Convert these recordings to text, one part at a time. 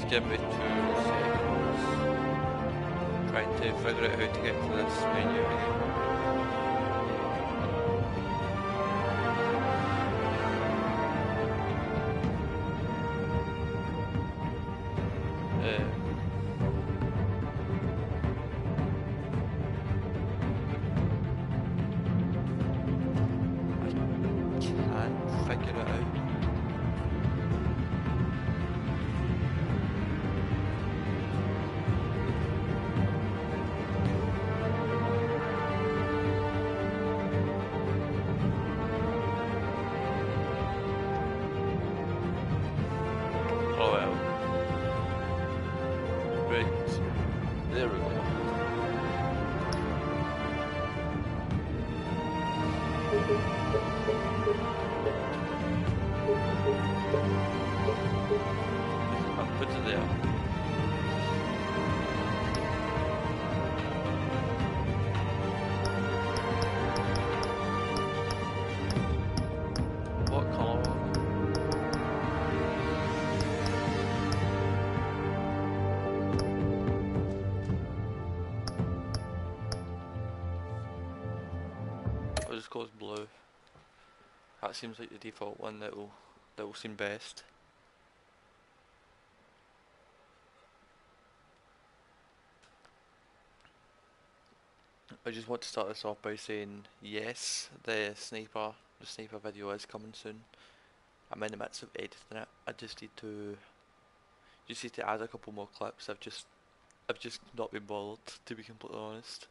Just give me 2 seconds. Trying to figure out how to get to this menu again. Goes blue. That seems like the default one that will seem best. I just want to start this off by saying yes, the sniper video is coming soon. I'm in the midst of editing it. I just need to add a couple more clips. I've just not been bothered, to be completely honest.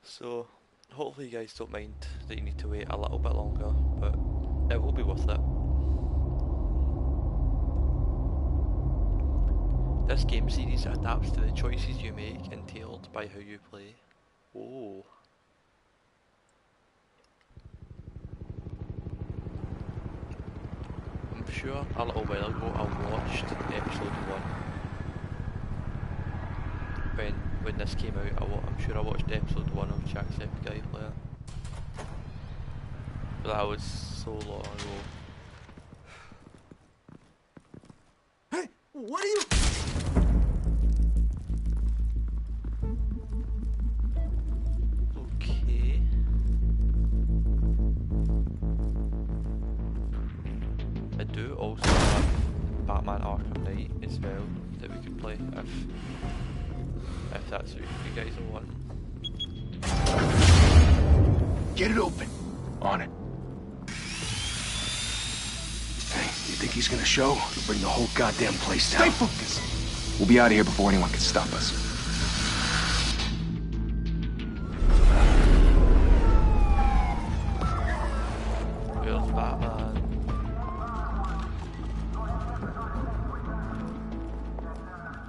So hopefully you guys don't mind that you need to wait a little bit longer, but it will be worth it. This game series adapts to the choices you make entailed by how you play. Oh. I'm sure a little while ago I watched episode 1. When this came out, I'm sure I watched episode 1 of Jacksepticeye play it. But that was so long ago. Hey, what are you? Okay. I do also have Batman Arkham Knight as well that we could play if that's what you guys are wanting. Get it open. On it. Hey, you think he's gonna show? He'll bring the whole goddamn place down. Stay focused. We'll be out of here before anyone can stop us. Where's Batman?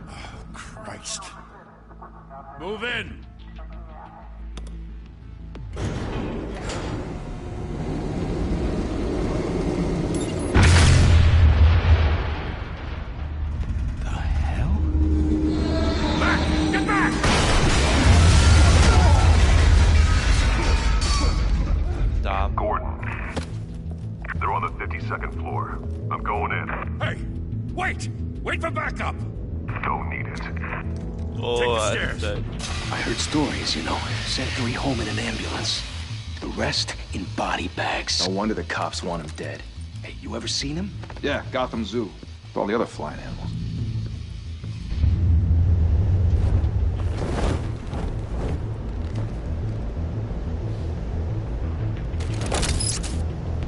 Oh, Christ. Move in! The hell? Back! Get back! Damn. Gordon. They're on the 52nd floor. I'm going in. Hey! Wait! Wait for backup! Don't need it. Oh, Take the stairs. I heard stories, you know. Sent 3 home in an ambulance. The rest in body bags. No wonder the cops want him dead. Hey, you ever seen him? Yeah, Gotham Zoo. With all the other flying animals.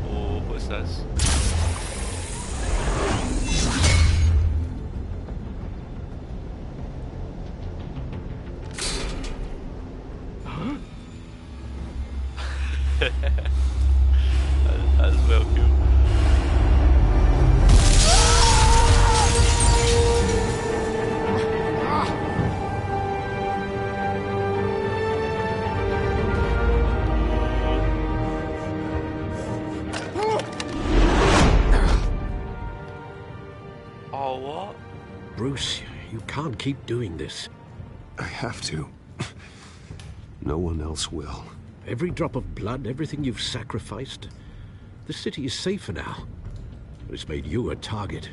Oh, what's this? That's well cool. Oh, what? Bruce, you can't keep doing this. I have to. No one else will. Every drop of blood, everything you've sacrificed. The city is safer now. But it's made you a target.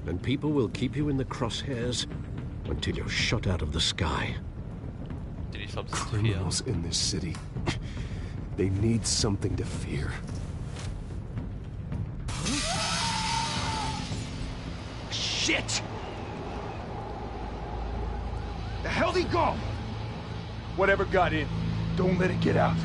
and people will keep you in the crosshairs until you're shot out of the sky. Did he substitute fear? Criminals in this city. They need something to fear. Shit! The hell'd he go? Whatever got in, don't let it get out.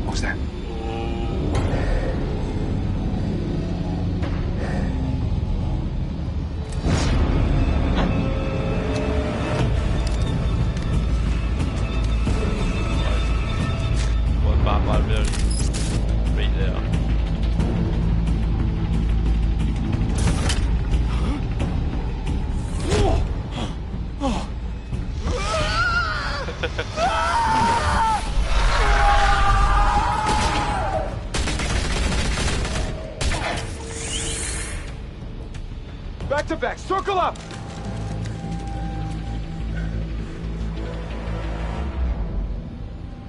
What was that? What Batman really right there. Back to back, circle up!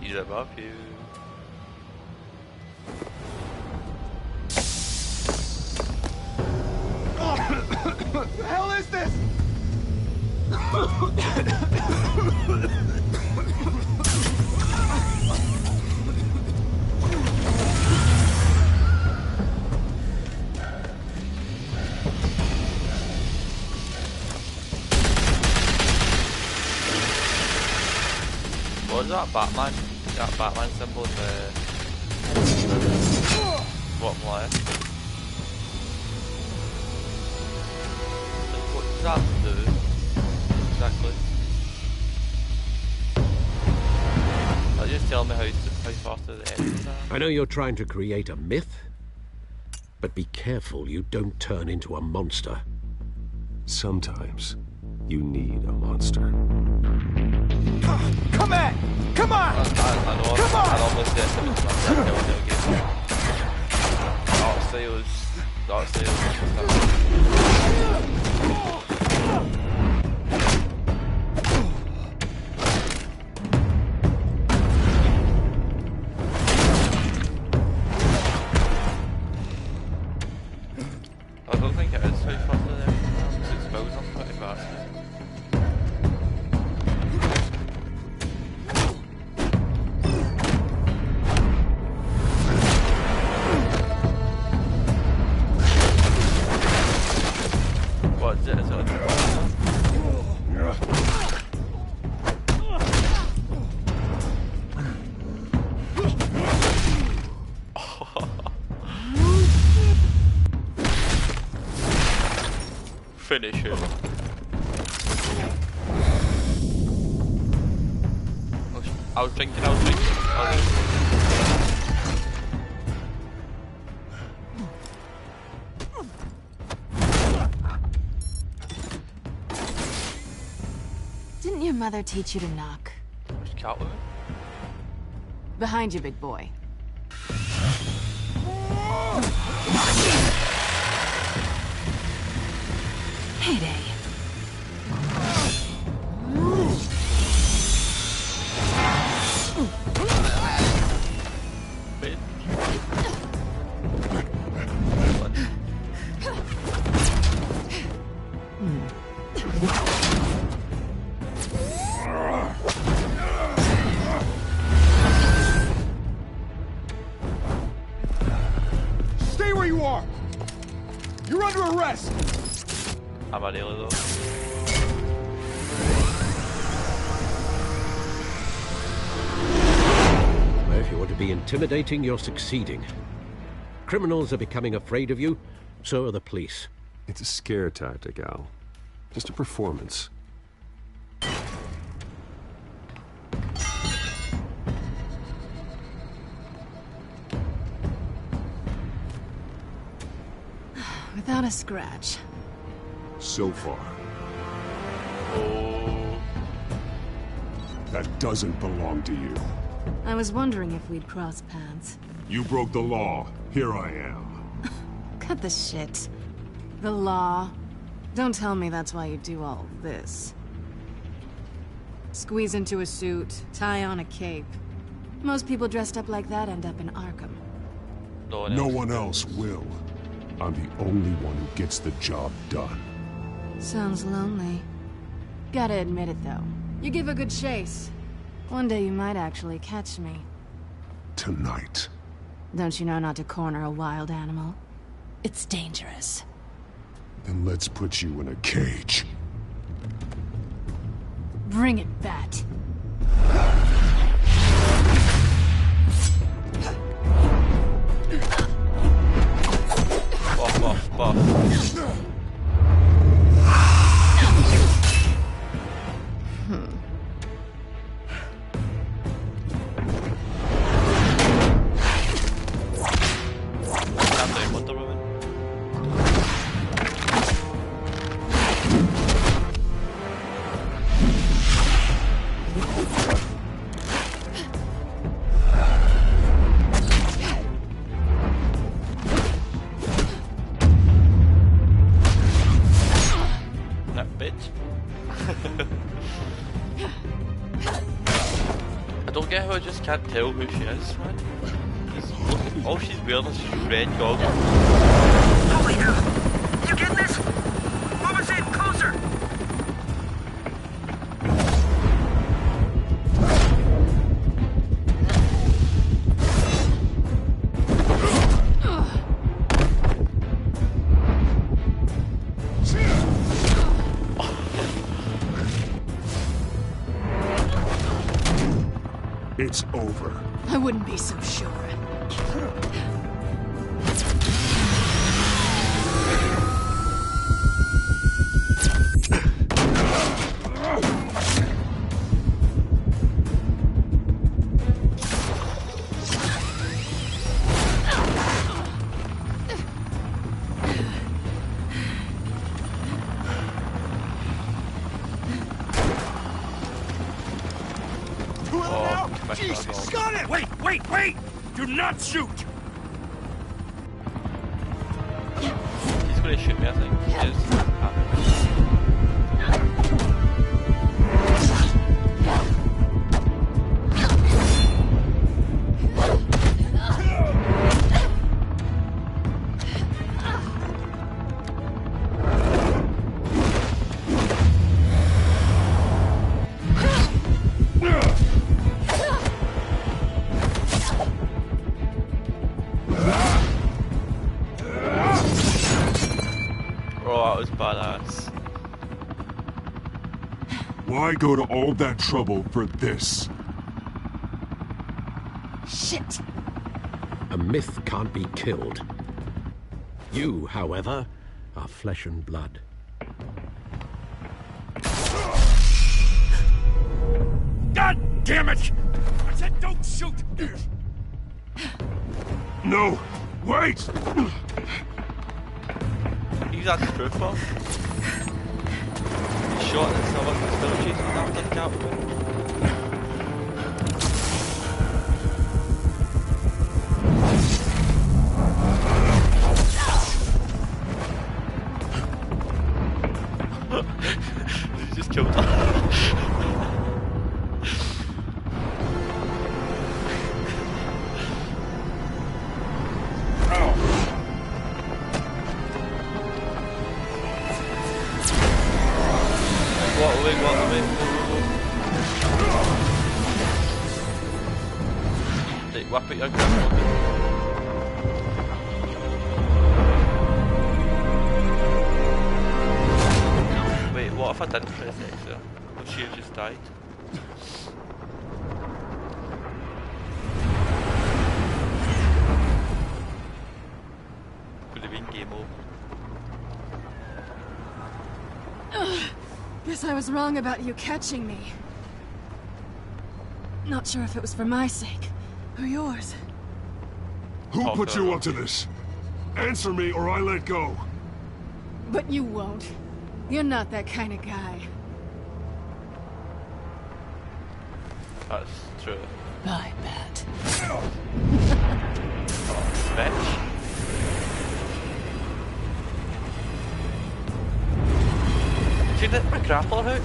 He's above you. What the hell is this? What was that Batman? That Batman symbol in the bottom left. Like, what does that do exactly? I'll just tell me how fast the enemies are. I know you're trying to create a myth, but be careful you don't turn into a monster. Sometimes you need a monster. Come at! Come on! I know, Come on! I normally say something like that. Dark Sales. I don't think it is how fast it is. It smells up pretty fast. What is it? Is it like finish him? I was drinking. Didn't your mother teach you to knock? Where's Catwoman? Behind you, big boy. Heyday. Bitch. Stay where you are! You're under arrest! I'm an alien though. Well, if you want to be intimidating, you're succeeding. Criminals are becoming afraid of you, so are the police. It's a scare tactic, Al. Just a performance. Without a scratch. So far. Oh. That doesn't belong to you. I was wondering if we'd cross paths. You broke the law. Here I am. Cut the shit. The law. Don't tell me that's why you do all this. Squeeze into a suit, tie on a cape. Most people dressed up like that end up in Arkham. No one else will. I'm the only one who gets the job done. Sounds lonely. Gotta admit it, though. You give a good chase. One day you might actually catch me. Tonight. Don't you know not to corner a wild animal? It's dangerous. Then let's put you in a cage. Bring it, Bat. Buff, buff, buff. Calm down, Wonder Woman. That bitch. I don't get how I just can't tell who she is, man. Look at, all she's wearing is just red goggles. Holy hell! You get this? Mama's in, closer! It's over. I wouldn't be so sure. Jesus, got it! Wait, wait, wait! Do not shoot! He's gonna shoot me, I think. He is. Badass. Why go to all that trouble for this? Shit! A myth can't be killed. You, however, are flesh and blood. God damn it! I said don't shoot! No! Wait! Use that as proof, Bob. He's shot and someone was still chasing after the Catwoman. He just killed her. Whap it, young man. Wait, what if I didn't press X there? Would she have just died? Could have been game over. Guess I was wrong about you catching me. Not sure if it was for my sake. Or yours. Who put you up to this? Answer me or I let go. But you won't. You're not that kind of guy. That's true. I bet. Bitch. See that my grappler hook?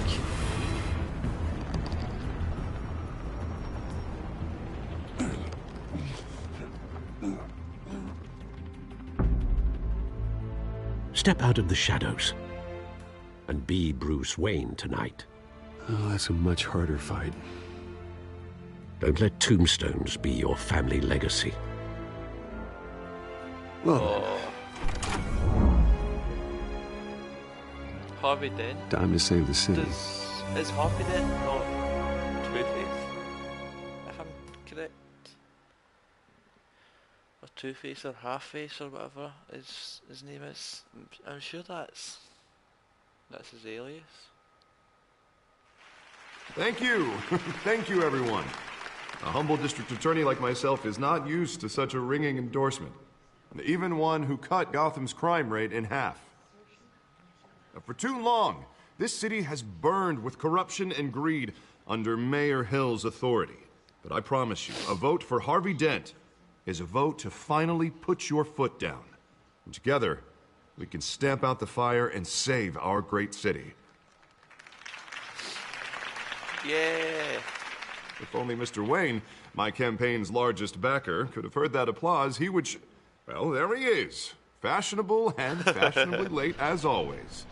Step out of the shadows and be Bruce Wayne tonight. Oh, that's a much harder fight. Don't let tombstones be your family legacy. Well, Harvey Dent? time to save the city. Is Harvey Dent not Two-Face? If I'm correct? Or Two-Face or Half-Face or whatever his name is. I'm sure that's his alias. Thank you. Thank you, everyone. A humble district attorney like myself is not used to such a ringing endorsement. Even one who cut Gotham's crime rate in half. For too long, this city has burned with corruption and greed under Mayor Hill's authority. But I promise you, a vote for Harvey Dent is a vote to finally put your foot down. And together, we can stamp out the fire and save our great city. Yeah. If only Mr. Wayne, my campaign's largest backer, could have heard that applause, he would well, there he is. Fashionable and fashionably late as always.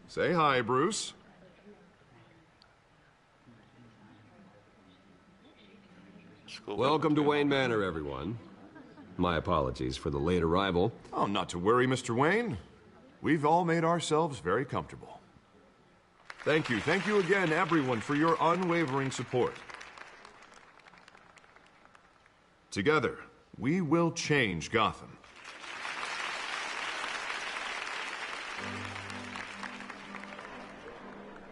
Say hi, Bruce. Welcome to Wayne Manor, everyone. My apologies for the late arrival. Oh, not to worry, Mr. Wayne. We've all made ourselves very comfortable. Thank you again, everyone, for your unwavering support. Together, we will change Gotham.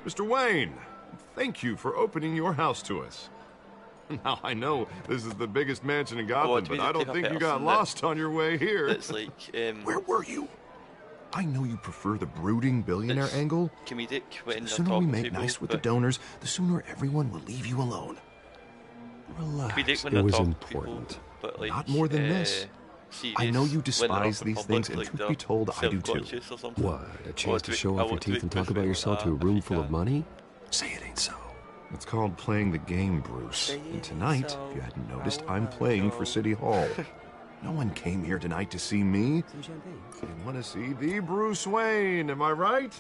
Mr. Wayne, thank you for opening your house to us. Now, I know this is the biggest mansion in Gotham, but I don't think you got lost on your way here. It's like, Where were you? I know you prefer the brooding billionaire angle. Comedic when the sooner we make nice with the donors, the sooner everyone will leave you alone. Relax. It was important. But like, not more than this. I know you despise these things, and truth be told, I do too. What? A chance to show off your teeth and talk about yourself to a room full of money? Say it ain't so. It's called playing the game, Bruce. And tonight, if you hadn't noticed, I'm playing for City Hall. No one came here tonight to see me. They want to see the Bruce Wayne, am I right?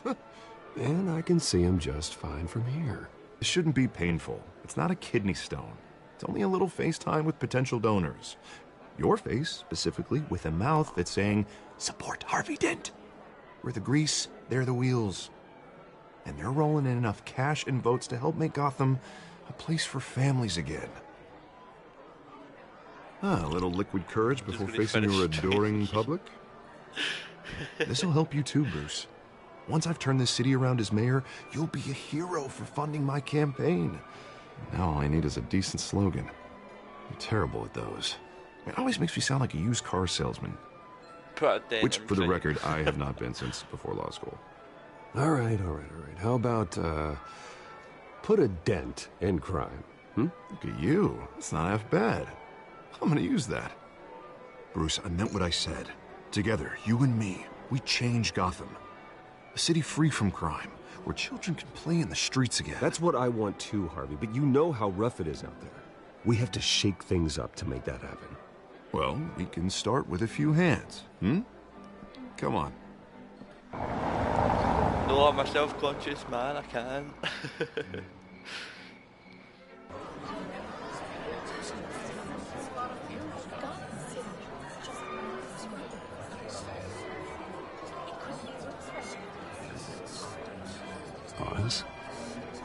And I can see him just fine from here. It shouldn't be painful. It's not a kidney stone. It's only a little FaceTime with potential donors. Your face, specifically, with a mouth that's saying, support Harvey Dent. We're the grease, they're the wheels. And they're rolling in enough cash and votes to help make Gotham a place for families again. A little liquid courage before facing your adoring public. This'll help you too, Bruce. Once I've turned this city around as mayor, you'll be a hero for funding my campaign. Now all I need is a decent slogan. I'm terrible at those. It always makes me sound like a used car salesman. Which, for the record, I have not been since before law school. All right. How about, put a dent in crime, Look at you. It's not half bad. I'm gonna use that. Bruce, I meant what I said. Together, you and me, we change Gotham. A city free from crime, where children can play in the streets again. That's what I want too, Harvey, but you know how rough it is out there. We have to shake things up to make that happen. Well, we can start with a few hands, Come on. No, I'm a self-conscious man, I can't. Oz?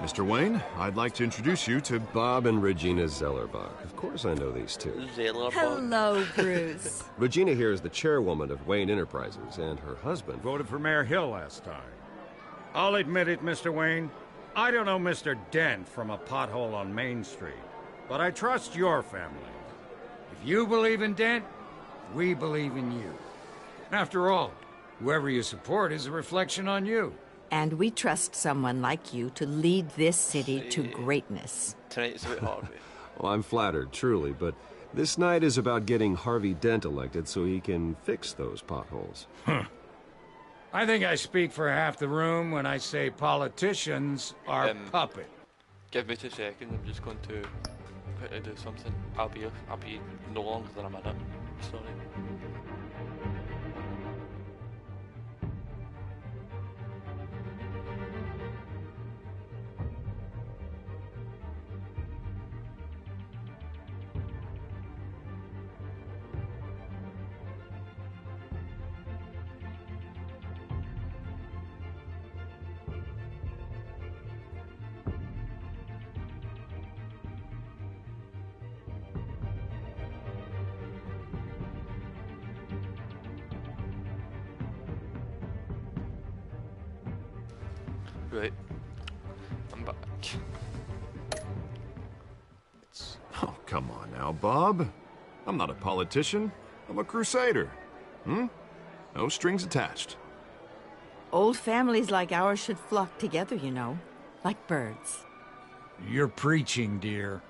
Mr. Wayne, I'd like to introduce you to Bob and Regina Zellerbach. Of course I know these two. Hello, Bruce. Regina here is the chairwoman of Wayne Enterprises, and her husband voted for Mayor Hill last time. I'll admit it, Mr. Wayne. I don't know Mr. Dent from a pothole on Main Street, but I trust your family. If you believe in Dent, we believe in you. After all, whoever you support is a reflection on you. And we trust someone like you to lead this city to greatness. Tonight's about Harvey. Well, I'm flattered, truly, but this night is about getting Harvey Dent elected so he can fix those potholes. I think I speak for half the room when I say politicians are puppet. Give me 2 seconds. I'm just going to quickly do something. I'll be no longer than a minute. Sorry. Right. I'm back. Oh, come on now, Bob. I'm not a politician. I'm a crusader. No strings attached. Old families like ours should flock together, you know. Like birds. You're preaching, dear.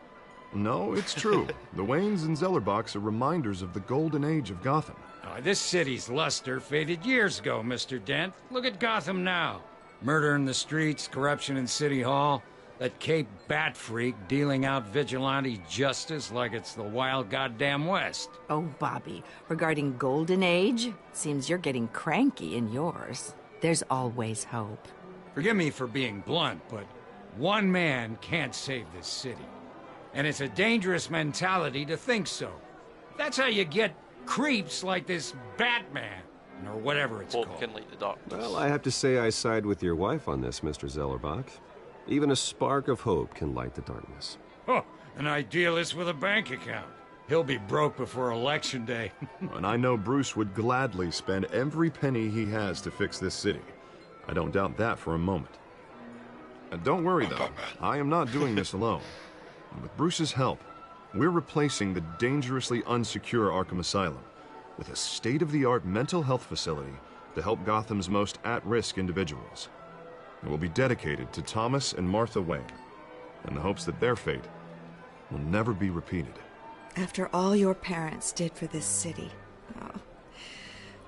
No, it's true. The Waynes and Zellerbachs are reminders of the golden age of Gotham. This city's luster faded years ago, Mr. Dent. Look at Gotham now. Murder in the streets, corruption in City Hall, that Cape Bat freak dealing out vigilante justice like it's the wild goddamn West. Oh, Bobby, regarding Golden Age, seems you're getting cranky in yours. There's always hope. Forgive me for being blunt, but one man can't save this city. And it's a dangerous mentality to think so. That's how you get creeps like this Batman. Or whatever it's called. Can light the darkness. Well, I have to say I side with your wife on this, Mr. Zellerbach. Even a spark of hope can light the darkness. Oh, an idealist with a bank account. He'll be broke before Election Day. And I know Bruce would gladly spend every penny he has to fix this city. I don't doubt that for a moment. And don't worry, though. I am not doing this alone. And with Bruce's help, we're replacing the dangerously unsecure Arkham Asylum with a state-of-the-art mental health facility to help Gotham's most at-risk individuals. It will be dedicated to Thomas and Martha Wayne, in the hopes that their fate will never be repeated. After all your parents did for this city,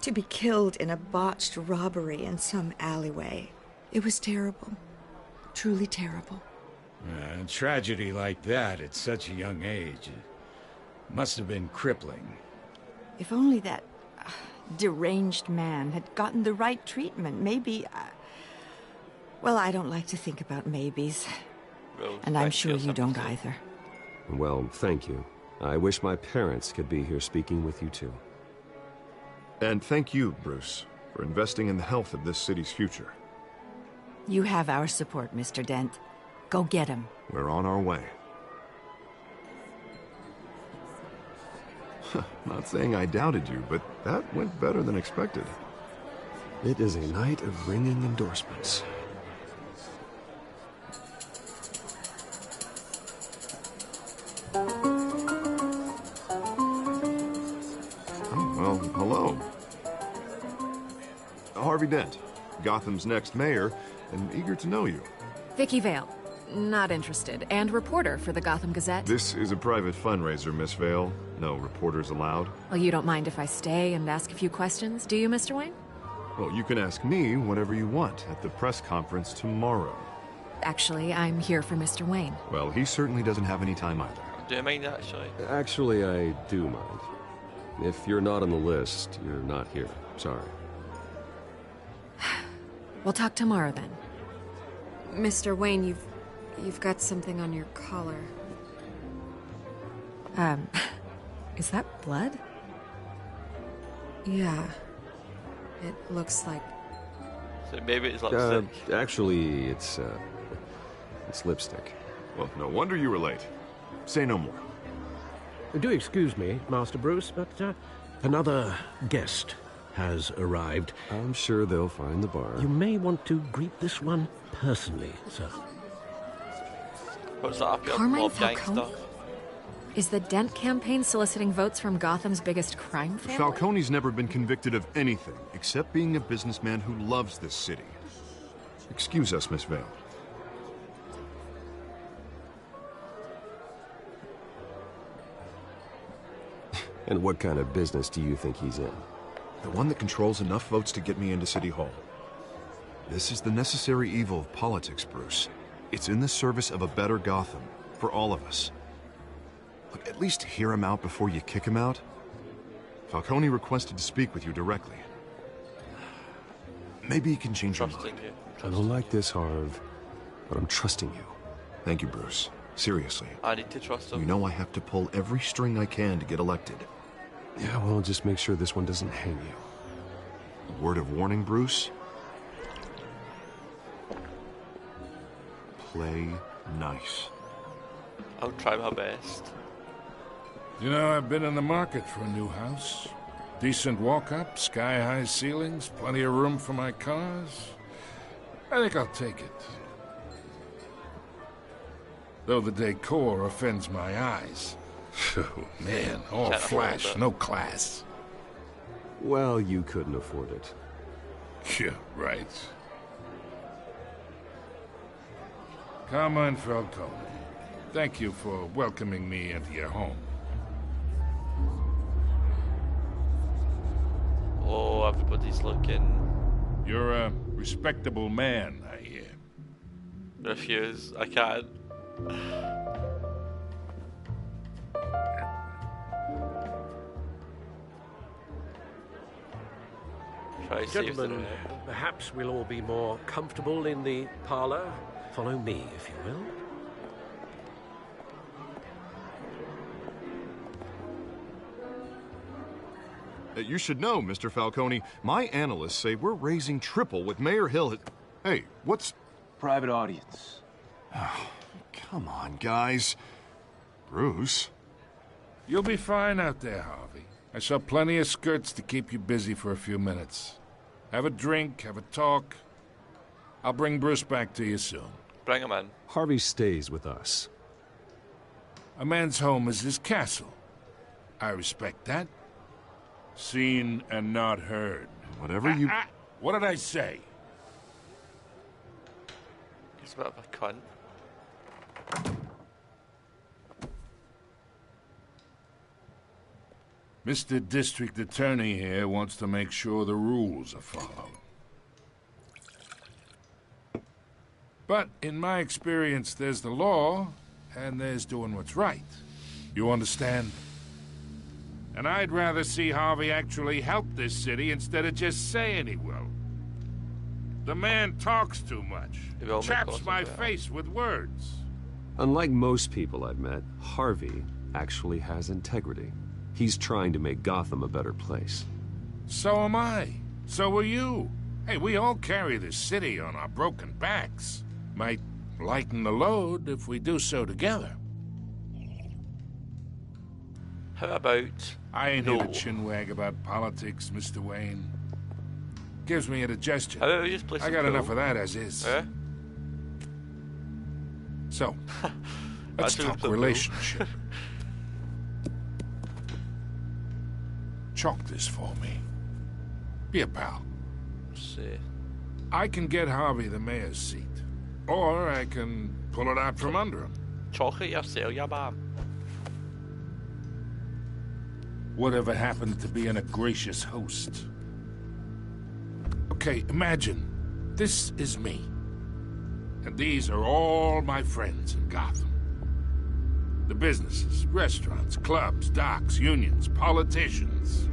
to be killed in a botched robbery in some alleyway, it was terrible. Truly terrible. A tragedy like that at such a young age must have been crippling. If only that deranged man had gotten the right treatment, maybe... well, I don't like to think about maybes. Well, and I'm sure you don't either. Well, thank you. I wish my parents could be here speaking with you, too. And thank you, Bruce, for investing in the health of this city's future. You have our support, Mr. Dent. Go get him. We're on our way. Not saying I doubted you, but that went better than expected. It is a night of ringing endorsements. Oh, well, hello. Harvey Dent, Gotham's next mayor, and eager to know you. Vicky Vale. Not interested. And reporter for the Gotham Gazette. This is a private fundraiser, Miss Vale. No reporters allowed. Well, you don't mind if I stay and ask a few questions, do you, Mr. Wayne? Well, you can ask me whatever you want at the press conference tomorrow. Actually, I'm here for Mr. Wayne. Well, he certainly doesn't have any time either. Do you mind, actually? Actually, I do mind. If you're not on the list, you're not here. Sorry. We'll talk tomorrow, then. Mr. Wayne, you've got something on your collar. Is that blood? Yeah. It looks like... So maybe it's lipstick. Actually, it's lipstick. Well, no wonder you were late. Say no more. Do excuse me, Master Bruce, but another guest has arrived. I'm sure they'll find the bar. You may want to greet this one personally, sir. What's that up here? Carmine Falcone? Is the Dent campaign soliciting votes from Gotham's biggest crime family? Falcone's never been convicted of anything except being a businessman who loves this city. Excuse us, Miss Vale. And what kind of business do you think he's in? The one that controls enough votes to get me into City Hall. This is the necessary evil of politics, Bruce. It's in the service of a better Gotham, for all of us. Look, at least hear him out before you kick him out. Falcone requested to speak with you directly. Maybe he can change your mind. I don't like this, Harv, but I'm trusting you. Thank you, Bruce. Seriously. I need to trust him. You know I have to pull every string I can to get elected. Yeah, well, just make sure this one doesn't hang you. A word of warning, Bruce? Play nice. I'll try my best. You know, I've been in the market for a new house. Decent walk-up, sky-high ceilings, plenty of room for my cars. I think I'll take it. Though the decor offends my eyes. Oh, man, all flash, no class. Well, you couldn't afford it. Yeah, right. Carmine Falcone, thank you for welcoming me into your home. Oh, everybody's looking. You're a respectable man, I hear. Refuse. I can't. Gentlemen, perhaps we'll all be more comfortable in the parlor. Follow me, if you will. You should know, Mr. Falcone, my analysts say we're raising triple with Mayor Hill. Hey, what's... Private audience. Come on, guys. Bruce? You'll be fine out there, Harvey. I saw plenty of skirts to keep you busy for a few minutes. Have a drink, have a talk. I'll bring Bruce back to you soon. Bring him in. Harvey stays with us. A man's home is his castle. I respect that. Seen and not heard. Whatever you... What did I say? He's a bit of a cunt. Mr. District Attorney here wants to make sure the rules are followed. But in my experience, there's the law, and there's doing what's right. You understand? And I'd rather see Harvey actually help this city instead of just saying he will. The man talks too much. Chaps my face with words. Unlike most people I've met, Harvey actually has integrity. He's trying to make Gotham a better place. So am I. So are you. Hey, we all carry this city on our broken backs. Might lighten the load if we do so together. How about... I ain't here to chinwag about politics, Mr. Wayne. Gives me indigestion. How about we just play some I got pool? enough of that as is. Eh? So, let's talk relationship. Chalk this for me. Be a pal. See. I can get Harvey the mayor's seat. Or I can pull it out from under him. Chalk it yourself, ya man. Whatever happened to being a gracious host? Okay, imagine, this is me. And these are all my friends in Gotham. The businesses, restaurants, clubs, docks, unions, politicians.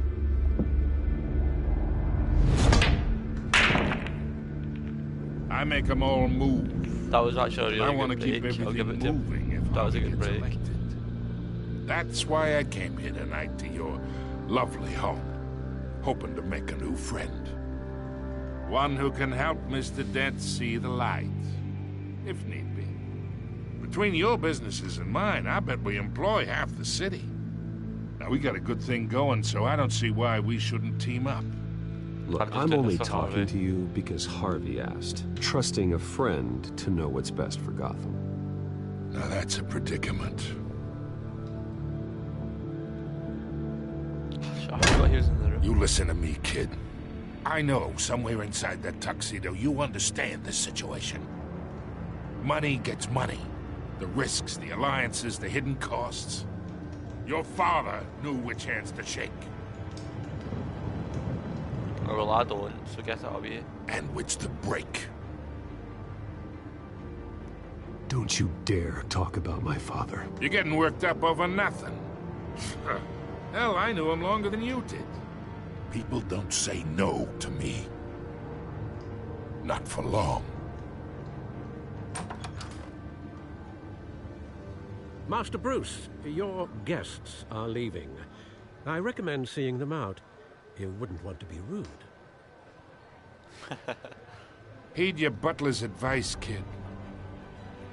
I make them all move. That was actually a really I want to good keep break. I'll give everything it to moving if That was a Harvey good gets break. elected. That's why I came here tonight to your lovely home, hoping to make a new friend. One who can help Mr. Dent see the light, if need be. Between your businesses and mine, I bet we employ half the city. Now, we got a good thing going, so I don't see why we shouldn't team up. Look, I'm only talking to you because Harvey asked, trusting a friend to know what's best for Gotham. Now that's a predicament. I forgot he was in the room. You listen to me, kid. I know somewhere inside that tuxedo you understand this situation. Money gets money. The risks, the alliances, the hidden costs. Your father knew which hands to shake. Well, I don't, so get it out of you. And which to break. Don't you dare talk about my father. You're getting worked up over nothing. Hell, I knew him longer than you did. People don't say no to me. Not for long. Master Bruce, your guests are leaving. I recommend seeing them out. You wouldn't want to be rude. Heed your butler's advice, kid.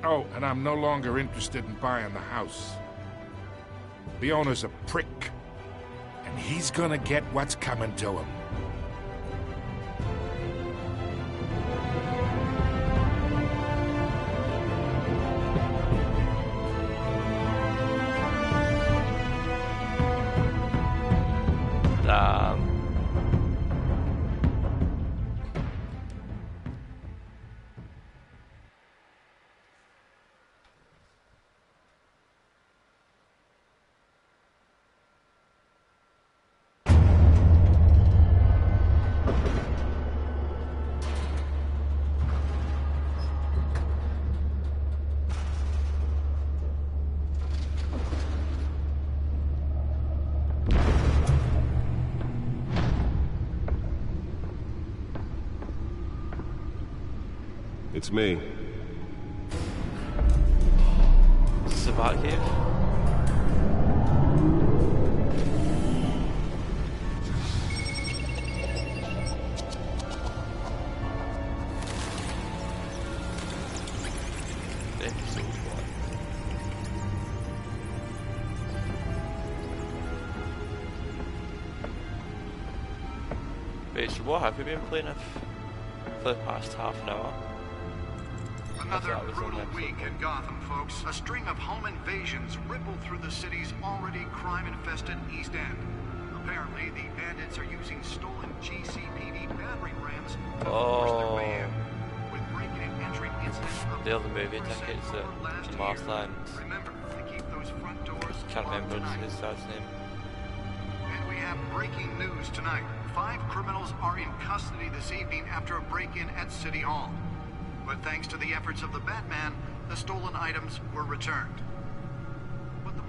Oh, and I'm no longer interested in buying the house. The owner's a prick, and he's gonna get what's coming to him. It's me. Is this a bat cave? Episode 1. Wait, so what have we been playing for the past half an hour? Another brutal week in Gotham, folks. A string of home invasions rippled through the city's already crime-infested East End. Apparently, the bandits are using stolen GCPD battering rams to force their way in. With breaking and entering incidents of the other movie tickets that last time. Remember to keep those front doors. Can't remember his dad's name. And we have breaking news tonight. 5 criminals are in custody this evening after a break-in at City Hall. But thanks to the efforts of the Batman, the stolen items were returned.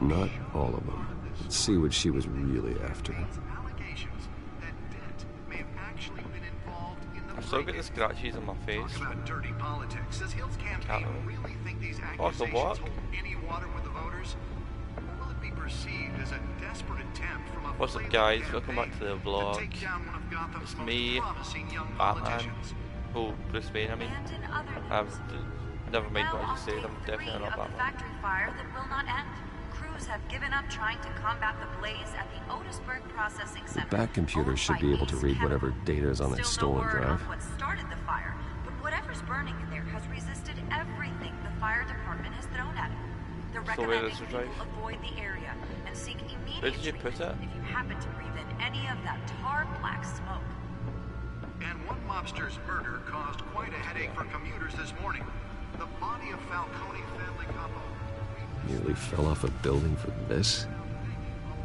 Not all of them. Let's see what she was really after. Allegations that Dent may have actually been involved in the I'm still getting the scratches on my face. Talk about dirty politics. Does Hill's campaign really think these accusations hold any water with the voters? Or will it be perceived as a desperate attempt from a What's up, guys? Welcome back to the vlog. It's me, Batman. Oh, Bruce Wayne, I mean. Never mind what I just said, I'm definitely not Batman. Factory fire that will not end. Crews have given up trying to combat the blaze at the Otisburg Processing Center. Bat computers should be able to read whatever data is on that stolen drive. What started the fire, but whatever's burning in there has resisted everything the fire department has thrown at it. They're recommending people avoid the area and seek immediate treatment if you happen to breathe in any of that tar black smoke. And one mobster's murder caused quite a headache for commuters this morning. The body of Falcone family couple nearly fell off a building for this. On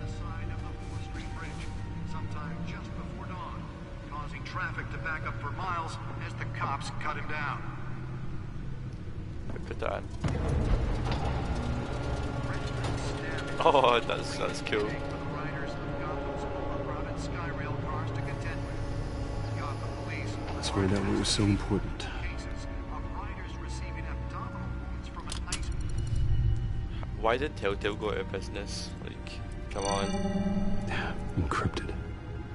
the side of the 4th Street Bridge, sometime just before dawn, causing traffic to back up for miles as the cops cut him down. Put that. Oh, that's cool. I swear that was so important. Why did Telltale go out of business? Like, come on. Encrypted.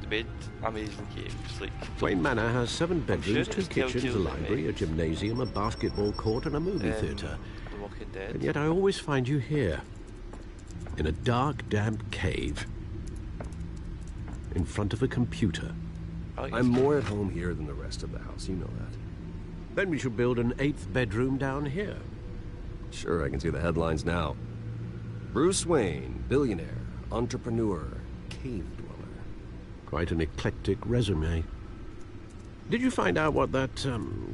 They made amazing games. Like, Wayne Manor has 7 bedrooms, 2 kitchens, a library, a gymnasium, a basketball court, and a movie theatre. And yet I always find you here, in a dark, damp cave, in front of a computer. I'm more at home here than the rest of the house, you know that. Then we should build an 8th bedroom down here. Sure, I can see the headlines now. Bruce Wayne, billionaire, entrepreneur, cave dweller. Quite an eclectic resume. Did you find out what that,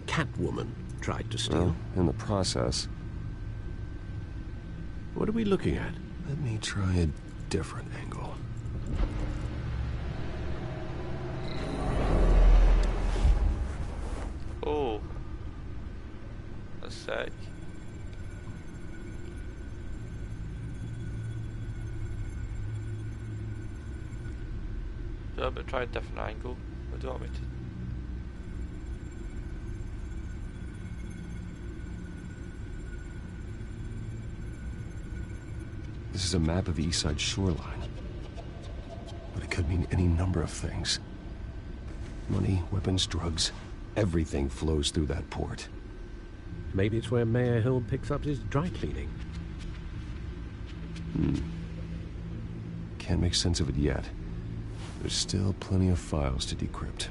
cat woman tried to steal? Well, in the process. What are we looking at? Let me try a different angle. Oh. That's sick. Do I try a different angle? What do you want me to? This is a map of the east side shoreline. But it could mean any number of things. Money, weapons, drugs, everything flows through that port. Maybe it's where Mayor Hill picks up his dry cleaning. Can't make sense of it yet. There's still plenty of files to decrypt.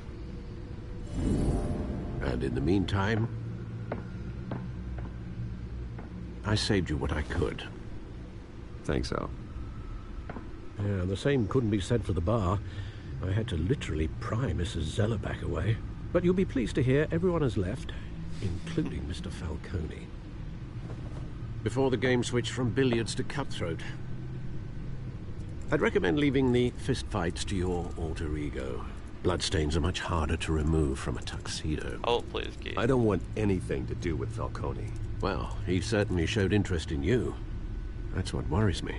And in the meantime, I saved you what I could. Thanks, Al. Yeah, the same couldn't be said for the bar. I had to literally pry Mrs. Zeller back away. But you'll be pleased to hear everyone has left, including Mr. Falcone. Before the game switched from billiards to cutthroat. I'd recommend leaving the fistfights to your alter ego. Bloodstains are much harder to remove from a tuxedo. I'll play this game. I don't want anything to do with Falcone. Well, he certainly showed interest in you. That's what worries me.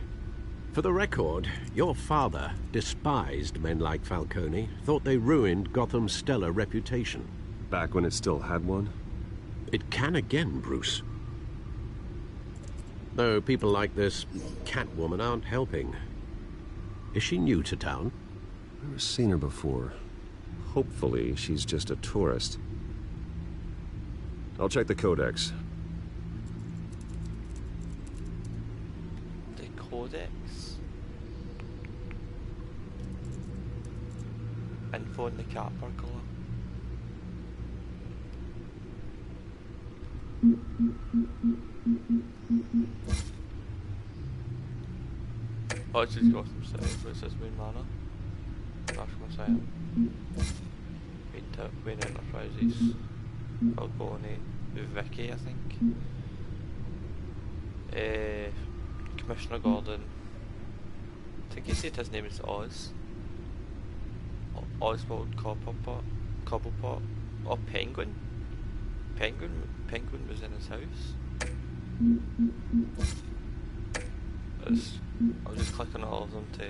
For the record, your father despised men like Falcone, thought they ruined Gotham's stellar reputation. Back when it still had one? It can again, Bruce. Though people like this Catwoman aren't helping. Is she new to town? Never seen her before. Hopefully, she's just a tourist. I'll check the codex. The codex? Info in the cat burglar. Oh, it's just Gotham City, but it says Moon Manor. National Asylum. Wayne Enterprises. Falcone. Vicky, I think. Commissioner Gordon. I think he said his name is Oz. Oswald Cobblepot. Or Penguin. Penguin was in his house. I'll just click on all of them to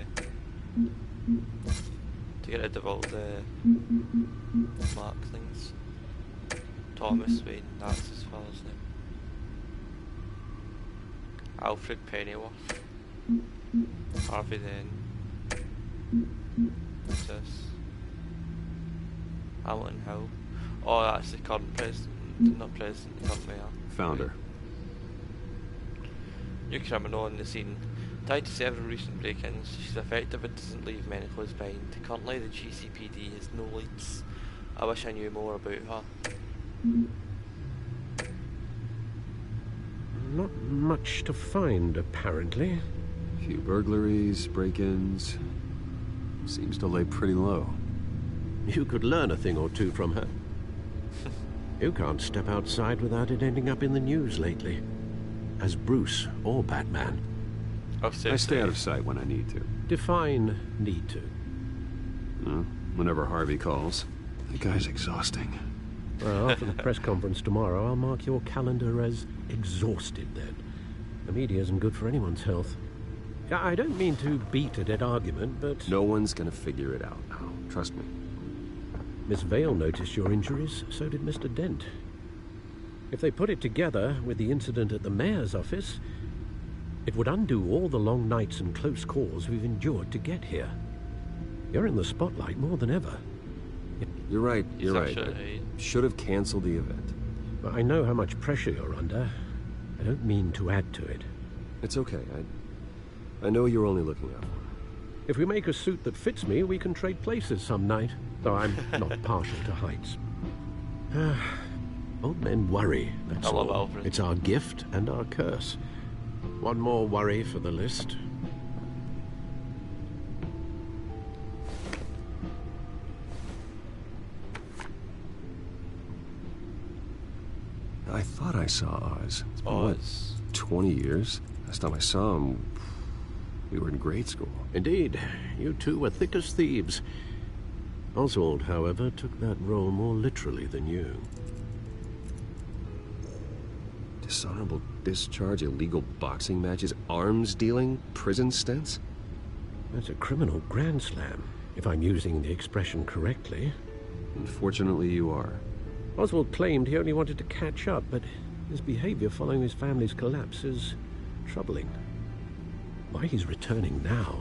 get rid of all the mark things. Thomas Wayne, that's his father's name. Alfred Pennyworth. Harvey Dent. What's this? Hamilton Hill. Oh, that's the current president, not president, the current mayor. Founder. New criminal on the scene. Tied to several recent break-ins, she's effective but doesn't leave many close behind. Currently the GCPD has no leads. I wish I knew more about her. Not much to find, apparently. A few burglaries, break-ins. Seems to lay pretty low. You could learn a thing or two from her. You can't step outside without it ending up in the news lately. As Bruce or Batman. I stay out of sight when I need to. Define need to. Whenever Harvey calls. The guy's exhausting. Well, after the press conference tomorrow, I'll mark your calendar as exhausted then. The media isn't good for anyone's health. I don't mean to beat a dead argument, but... No one's gonna figure it out now. Trust me. Miss Vale noticed your injuries, so did Mr. Dent. If they put it together with the incident at the mayor's office, it would undo all the long nights and close calls we've endured to get here. You're in the spotlight more than ever. You're right. I should have canceled the event. But I know how much pressure you're under. I don't mean to add to it. It's okay. I know you're only looking out for me. If we make a suit that fits me, we can trade places some night. Though I'm not partial to heights. Old men worry, that's all. Alfred. It's our gift and our curse. One more worry for the list. I thought I saw Oz. It's been, what, Oz. 20 years? Last time I saw him, we were in grade school. Indeed, you two were thick as thieves. Oswald, however, took that role more literally than you. Dishonorable discharge, illegal boxing matches, arms dealing, prison stints? That's a criminal grand slam, if I'm using the expression correctly. Unfortunately, you are. Oswald claimed he only wanted to catch up, but his behavior following his family's collapse is troubling. Why he's returning now,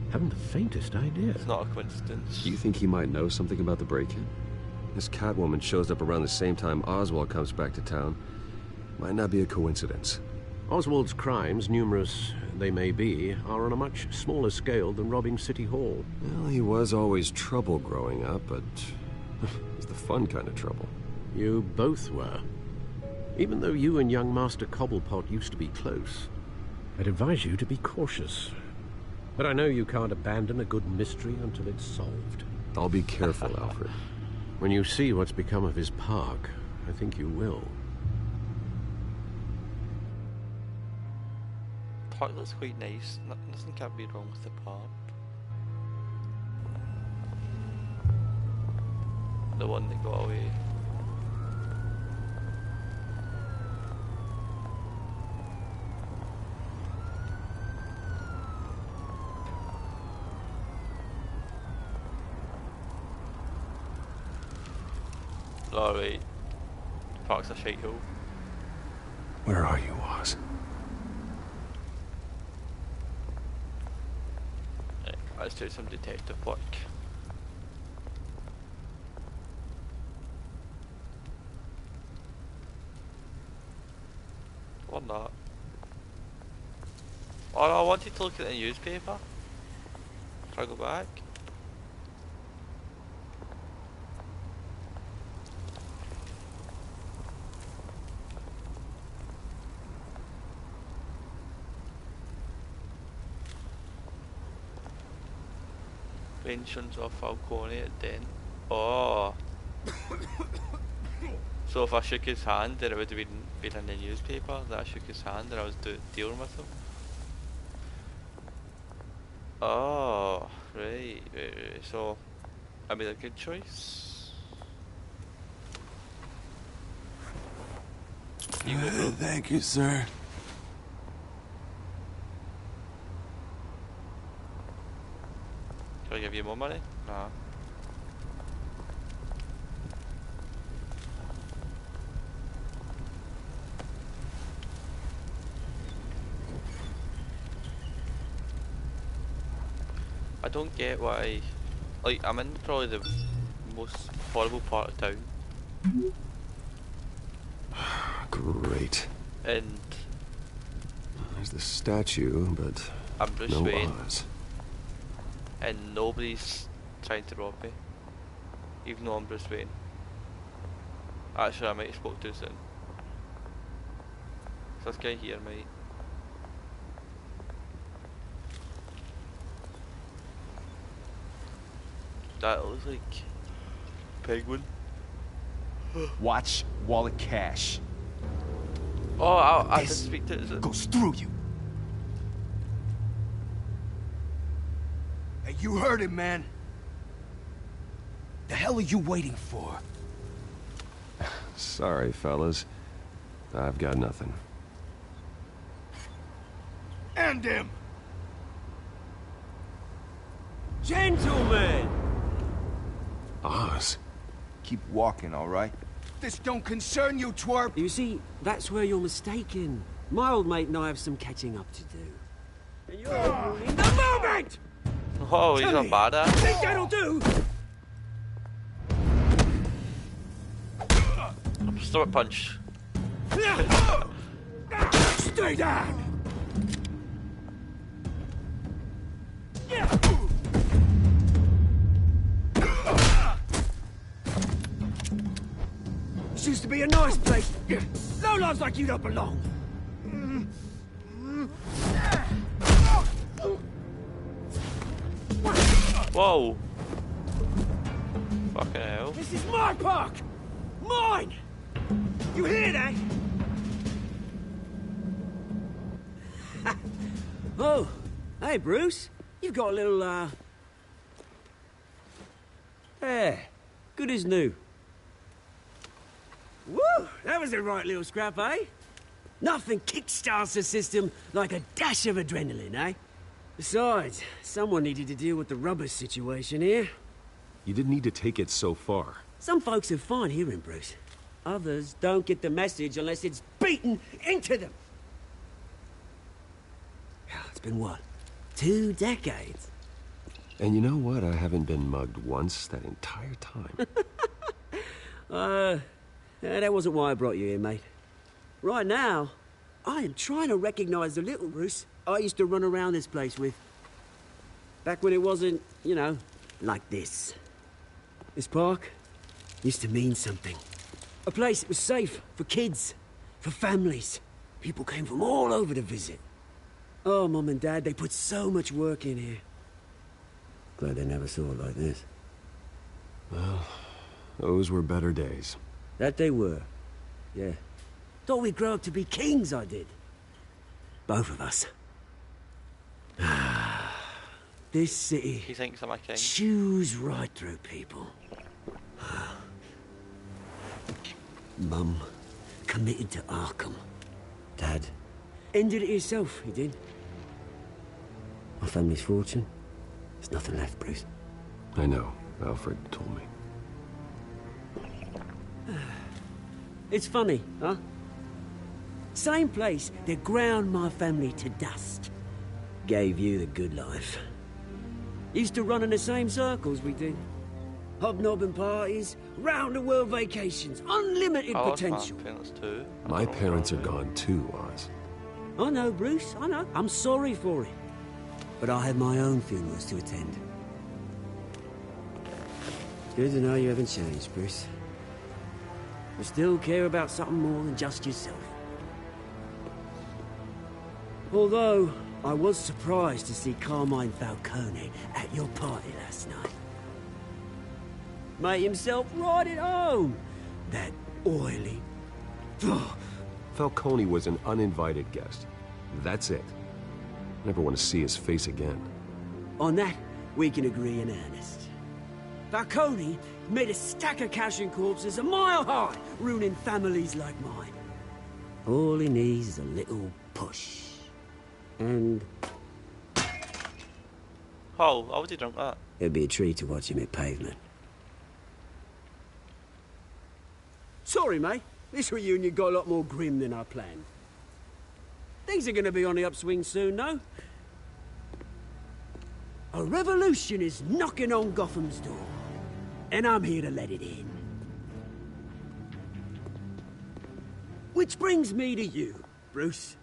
I haven't the faintest idea. It's not a coincidence. Do you think he might know something about the break-in? This Catwoman shows up around the same time Oswald comes back to town. Might not be a coincidence. Oswald's crimes, numerous they may be, are on a much smaller scale than robbing City Hall. Well, he was always trouble growing up, but it's the fun kind of trouble. You both were. Even though you and young Master Cobblepot used to be close, I'd advise you to be cautious. But I know you can't abandon a good mystery until it's solved. I'll be careful, Alfred. When you see what's become of his park, I think you will. Park looks quite nice. Nothing can be wrong with the park. The one that got away. Alright. Park's a shithole. Where are you, Oz? Right, let's do some detective work. Or not. Oh, I wanted to look at the newspaper. Try to go back. Mentions of Falcone at Den. Oh. So if I shook his hand, then it would have been in the newspaper that I shook his hand and I was dealing with him. Oh, right. So I made a good choice. You go, bro. Thank you, sir. Can I give you more money? Nah. I don't get why. Like, I'm in probably the most horrible part of town. Great. And there's the statue, but I'm Bruce no Wayne. Oz. And nobody's trying to rob me, even though I'm Bruce Wayne. Actually, I might have spoke too soon. So this guy here might. That looks like Penguin. Watch wallet cash. Oh, I didn't speak to it. Goes through you. Hey, you heard him, man. The hell are you waiting for? Sorry, fellas. I've got nothing. End him! Gentlemen! Oz. Keep walking, all right? This don't concern you, twerp! You see, that's where you're mistaken. My old mate and I have some catching up to do. And you're ruining the moment! Oh, he's a badass. Think that'll do? Stomach punch. Stay down! This used to be a nice place. No lives like you don't belong. Whoa. Fucking hell. This is my park! Mine! You hear that? Oh, hey, Bruce. You've got a little, Yeah, good as new. Woo! That was a right little scrap, eh? Nothing kickstarts the system like a dash of adrenaline, eh? Besides, someone needed to deal with the rubber situation here. You didn't need to take it so far. Some folks are fine hearing, Bruce. Others don't get the message unless it's beaten into them. It's been what? 2 decades? And you know what? I haven't been mugged once that entire time. That wasn't why I brought you here, mate. Right now, I am trying to recognize the little Bruce I used to run around this place with. Back when it wasn't, you know, like this. This park used to mean something. A place that was safe for kids, for families. People came from all over to visit. Oh, Mum and Dad, they put so much work in here. Glad they never saw it like this. Well, those were better days. That they were. Yeah. Thought we'd grow up to be kings, I did. Both of us. This city... He thinks I'm a king. Chews right through people. Mum committed to Arkham. Dad ended it himself, he did. My family's fortune. There's nothing left, Bruce. I know. Alfred told me. It's funny, huh? Same place that ground my family to dust. Gave you the good life. Used to run in the same circles we did. Hobnobbing parties, round-the-world vacations, unlimited potential. My parents too. My parents are gone too, Oz. I know, Bruce, I know. I'm sorry for it. But I have my own funerals to attend. Good to know you haven't changed, Bruce. You still care about something more than just yourself. Although, I was surprised to see Carmine Falcone at your party last night. Made himself right at home. That oily... Falcone was an uninvited guest. That's it. Never want to see his face again. On that, we can agree in earnest. Falcone made a stack of cash and corpses a mile high, ruining families like mine. All he needs is a little push. And... Oh, why would he drunk that? It'd be a treat to watch him hit pavement. Sorry, mate. This reunion got a lot more grim than I planned. Things are gonna be on the upswing soon, though. A revolution is knocking on Gotham's door. And I'm here to let it in. Which brings me to you, Bruce.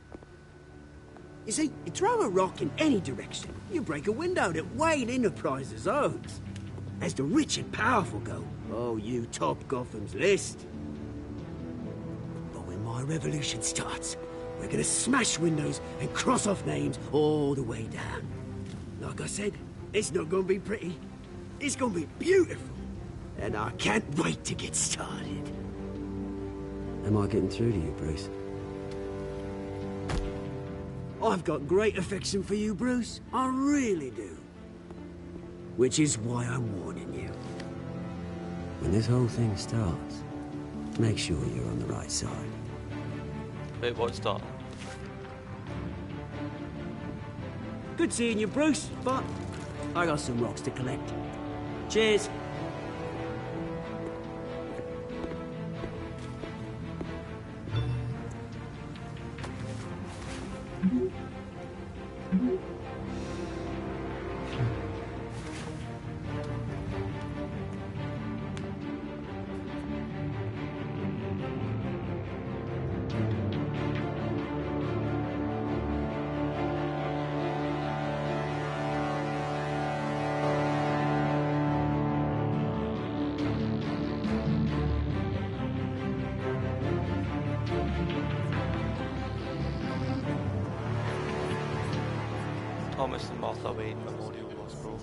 You see, you throw a rock in any direction, you break a window that Wayne Enterprises owns. As the rich and powerful go, oh, you top Gotham's list. But when my revolution starts, we're gonna smash windows and cross off names all the way down. Like I said, it's not gonna be pretty. It's gonna be beautiful. And I can't wait to get started. Am I getting through to you, Bruce? I've got great affection for you, Bruce. I really do. Which is why I'm warning you. When this whole thing starts, make sure you're on the right side. Wait, what's that? Good seeing you, Bruce, but I got some rocks to collect. Cheers. Thomas and Martha Wayne Memorial Hospital.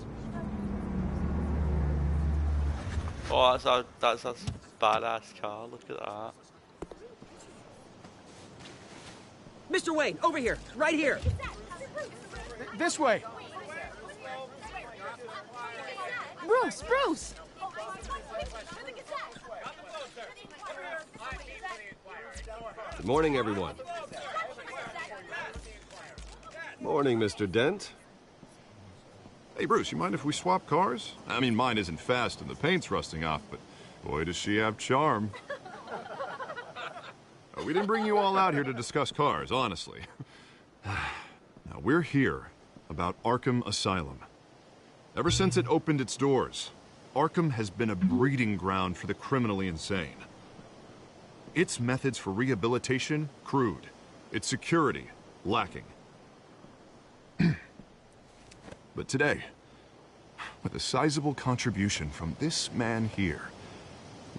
Oh, that's us badass car. Look at that. Mr. Wayne, over here, right here. This way. Bruce, Bruce! Good morning, everyone. Morning, Mr. Dent. Hey, Bruce, you mind if we swap cars? I mean, mine isn't fast and the paint's rusting off, but boy, does she have charm. We didn't bring you all out here to discuss cars, honestly. Now, we're here about Arkham Asylum. Ever since it opened its doors, Arkham has been a breeding ground for the criminally insane. Its methods for rehabilitation, crude. Its security, lacking. But today, with a sizable contribution from this man here,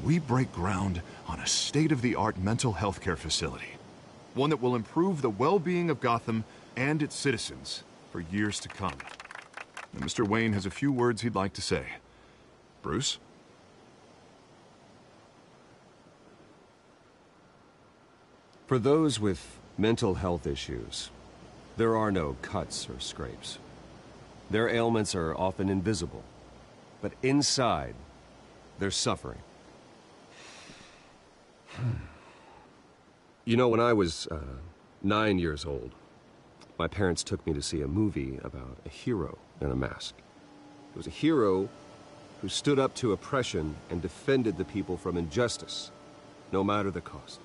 we break ground on a state-of-the-art mental health care facility. One that will improve the well-being of Gotham and its citizens for years to come. And Mr. Wayne has a few words he'd like to say. Bruce? For those with mental health issues, there are no cuts or scrapes. Their ailments are often invisible, but inside, they're suffering. You know, when I was 9 years old, my parents took me to see a movie about a hero in a mask. It was a hero who stood up to oppression and defended the people from injustice, no matter the cost.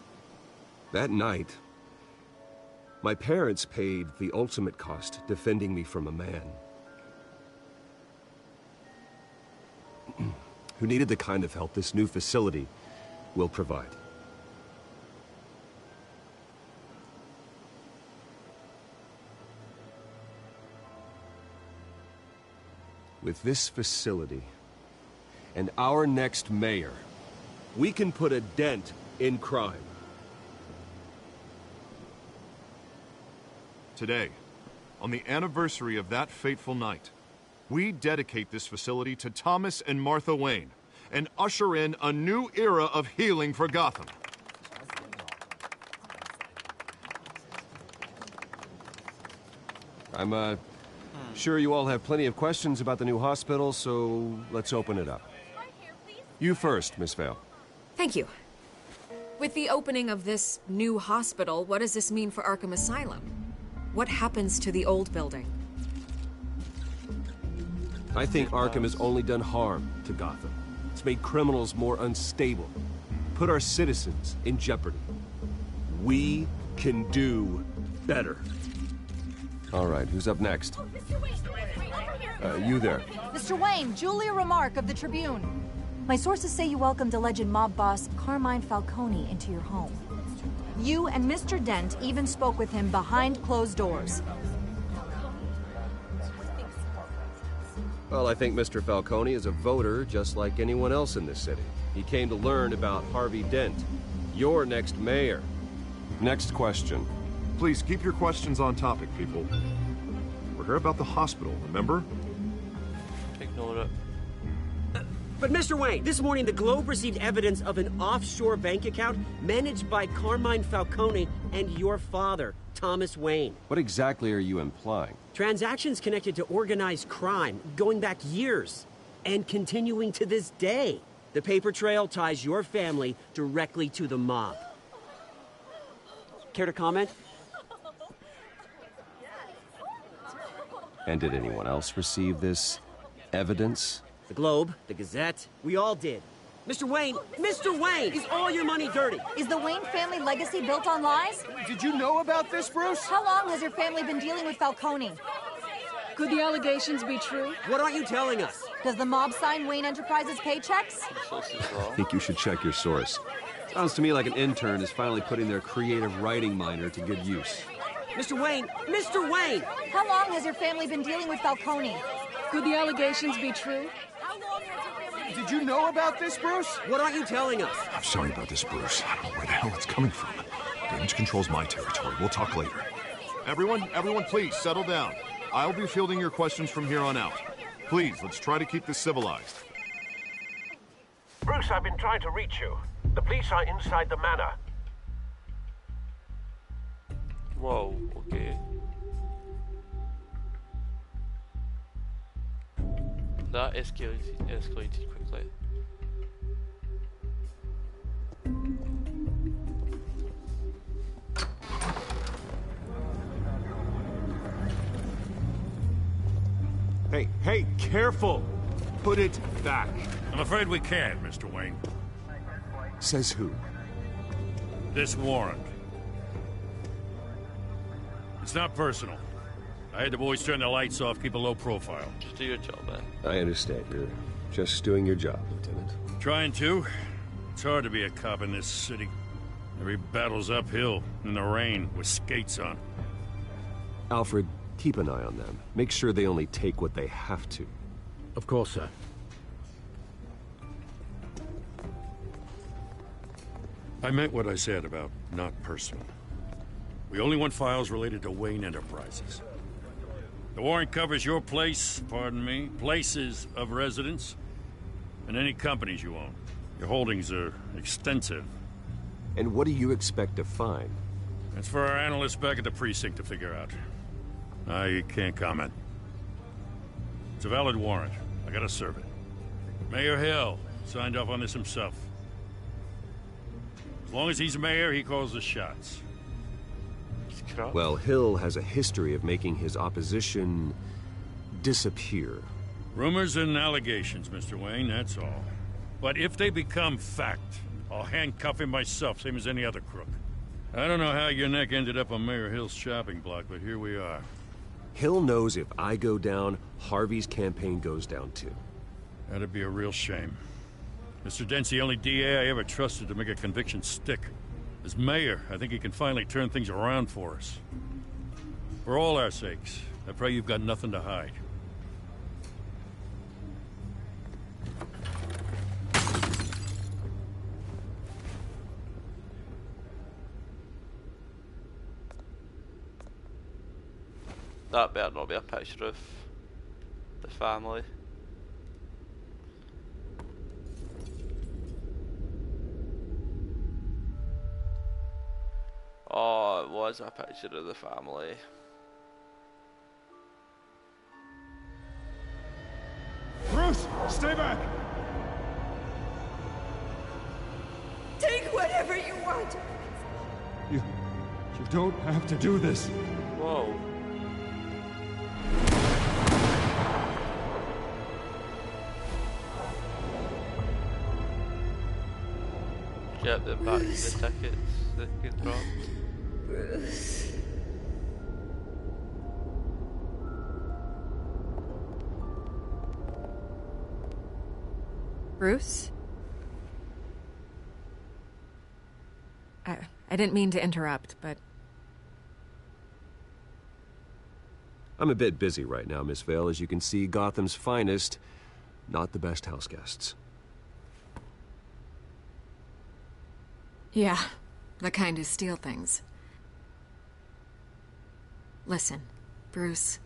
That night, my parents paid the ultimate cost defending me from a man who needed the kind of help this new facility will provide. With this facility and our next mayor, we can put a dent in crime. Today, on the anniversary of that fateful night, we dedicate this facility to Thomas and Martha Wayne and usher in a new era of healing for Gotham. I'm sure you all have plenty of questions about the new hospital, so let's open it up. You first, Miss Vale. Thank you. With the opening of this new hospital, what does this mean for Arkham Asylum? What happens to the old building? I think Arkham has only done harm to Gotham. It's made criminals more unstable, put our citizens in jeopardy. We can do better. All right, who's up next? You there. Mr. Wayne, Julia Remark of the Tribune. My sources say you welcomed alleged mob boss Carmine Falcone into your home. You and Mr. Dent even spoke with him behind closed doors. Well, I think Mr. Falcone is a voter just like anyone else in this city. He came to learn about Harvey Dent, your next mayor. Next question. Please keep your questions on topic, people. We're here about the hospital, remember? Ignore it. But Mr. Wayne, this morning the Globe received evidence of an offshore bank account managed by Carmine Falcone and your father, Thomas Wayne. What exactly are you implying? Transactions connected to organized crime, going back years, and continuing to this day. The paper trail ties your family directly to the mob. Care to comment? And did anyone else receive this evidence? The Globe, the Gazette, we all did. Mr. Wayne, is all your money dirty? Is the Wayne family legacy built on lies? Did you know about this, Bruce? How long has your family been dealing with Falcone? Could the allegations be true? What aren't you telling us? Does the mob sign Wayne Enterprises paychecks? I think you should check your source. Sounds to me like an intern is finally putting their creative writing minor to good use. Mr. Wayne! How long has your family been dealing with Falcone? Could the allegations be true? Did you know about this, Bruce? What aren't you telling us? I'm sorry about this, Bruce. I don't know where the hell it's coming from. Damage control's my territory. We'll talk later. Everyone, please, settle down. I'll be fielding your questions from here on out. Please, let's try to keep this civilized. Bruce, I've been trying to reach you. The police are inside the manor. Whoa, okay. That escalated quickly. Hey, careful! Put it back. I'm afraid we can't, Mr. Wayne. Says who? This warrant. It's not personal. I had the boys turn the lights off, keep a low profile. Just do your job, man. I understand. You're just doing your job, Lieutenant. Trying to. It's hard to be a cop in this city. Every battle's uphill, in the rain, with skates on. Alfred, keep an eye on them. Make sure they only take what they have to. Of course, sir. I meant what I said about not personal. We only want files related to Wayne Enterprises. The warrant covers your place, pardon me, places of residence, and any companies you own. Your holdings are extensive. And what do you expect to find? That's for our analysts back at the precinct to figure out. I can't comment. It's a valid warrant. I gotta serve it. Mayor Hill signed off on this himself. As long as he's mayor, he calls the shots. Well, Hill has a history of making his opposition disappear. Rumors and allegations, Mr. Wayne, that's all. But if they become fact, I'll handcuff him myself, same as any other crook. I don't know how your neck ended up on Mayor Hill's chopping block, but here we are. Hill knows if I go down, Harvey's campaign goes down too. That'd be a real shame. Mr. Dent's the only DA I ever trusted to make a conviction stick. As mayor, I think he can finally turn things around for us. For all our sakes, I pray you've got nothing to hide. That better not be a picture of the family. Oh, it was a picture of the family. Bruce, stay back! Take whatever you want. You don't have to do this. Whoa. Get the back the tickets that get dropped. Bruce. Bruce? I didn't mean to interrupt, but... I'm a bit busy right now, Miss Vale. As you can see, Gotham's finest, not the best house guests. Yeah, the kind who steal things. Listen, Bruce.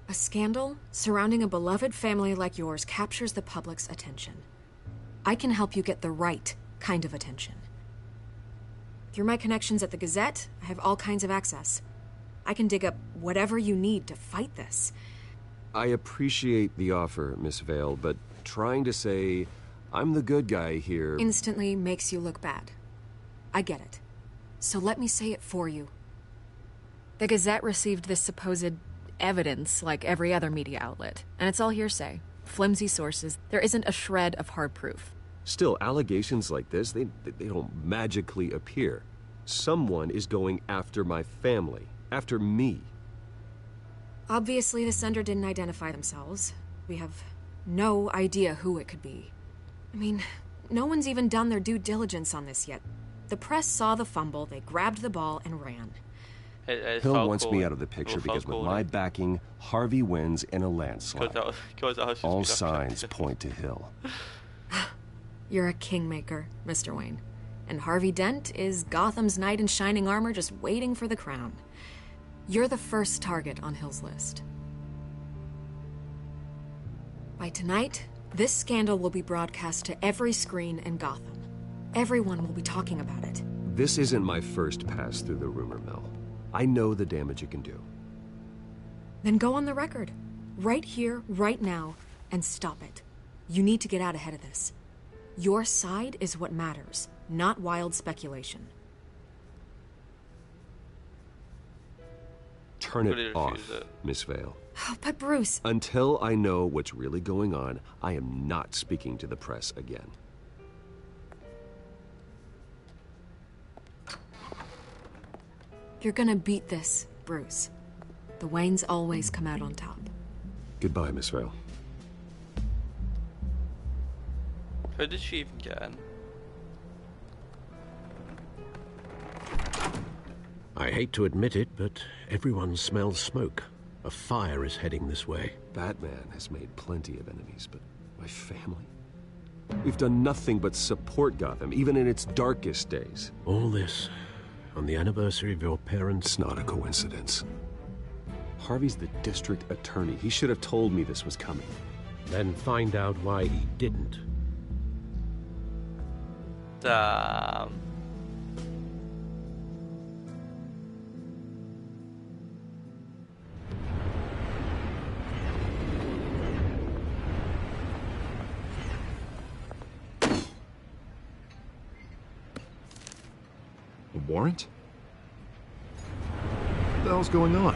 A scandal surrounding a beloved family like yours captures the public's attention. I can help you get the right kind of attention. Through my connections at the Gazette, I have all kinds of access. I can dig up whatever you need to fight this. I appreciate the offer, Miss Vale, but trying to say I'm the good guy here... instantly makes you look bad. I get it. So let me say it for you. The Gazette received this supposed evidence like every other media outlet, and it's all hearsay. Flimsy sources. There isn't a shred of hard proof. Still, allegations like this, they don't magically appear. Someone is going after my family, after me. Obviously, the sender didn't identify themselves. We have no idea who it could be. I mean, no one's even done their due diligence on this yet. The press saw the fumble, they grabbed the ball and ran. Hill wants me out of the picture because with my backing, Harvey wins in a landslide. All signs point to Hill. You're a kingmaker, Mr. Wayne. And Harvey Dent is Gotham's knight in shining armor just waiting for the crown. You're the first target on Hill's list. By tonight, This scandal will be broadcast to every screen in Gotham. Everyone will be talking about it. This isn't my first pass through the rumor mill. I know the damage it can do. Then go on the record. Right here, right now, and stop it. You need to get out ahead of this. Your side is what matters, not wild speculation. Turn it off, Miss Vale. Oh, but Bruce... Until I know what's really going on, I am not speaking to the press again. You're gonna beat this, Bruce. The Waynes always come out on top. Goodbye, Miss Vale. How did she even get in? I hate to admit it, but everyone smells smoke. A fire is heading this way. Batman has made plenty of enemies, but my family? We've done nothing but support Gotham, even in its darkest days. All this on the anniversary of your parents'... It's not a coincidence. Harvey's the district attorney. He should have told me this was coming. Then find out why he didn't. Damn. A warrant? What the hell's going on?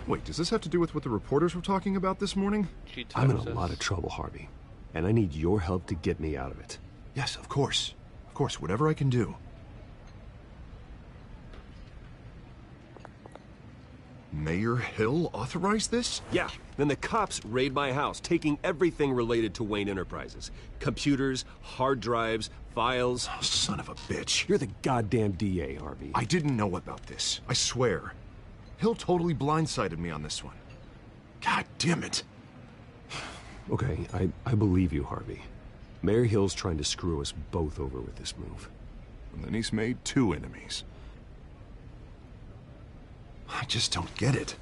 Wait, does this have to do with what the reporters were talking about this morning? I'm in a lot of trouble, Harvey. And I need your help to get me out of it. Yes, of course. Of course, whatever I can do. Mayor Hill authorized this? Yeah. Then the cops raid my house, taking everything related to Wayne Enterprises. Computers, hard drives, files. Oh, son of a bitch. You're the goddamn DA, Harvey. I didn't know about this. I swear. Hill totally blindsided me on this one. God damn it. Okay, I believe you, Harvey. Mayor Hill's trying to screw us both over with this move. And then he's made 2 enemies. I just don't get it.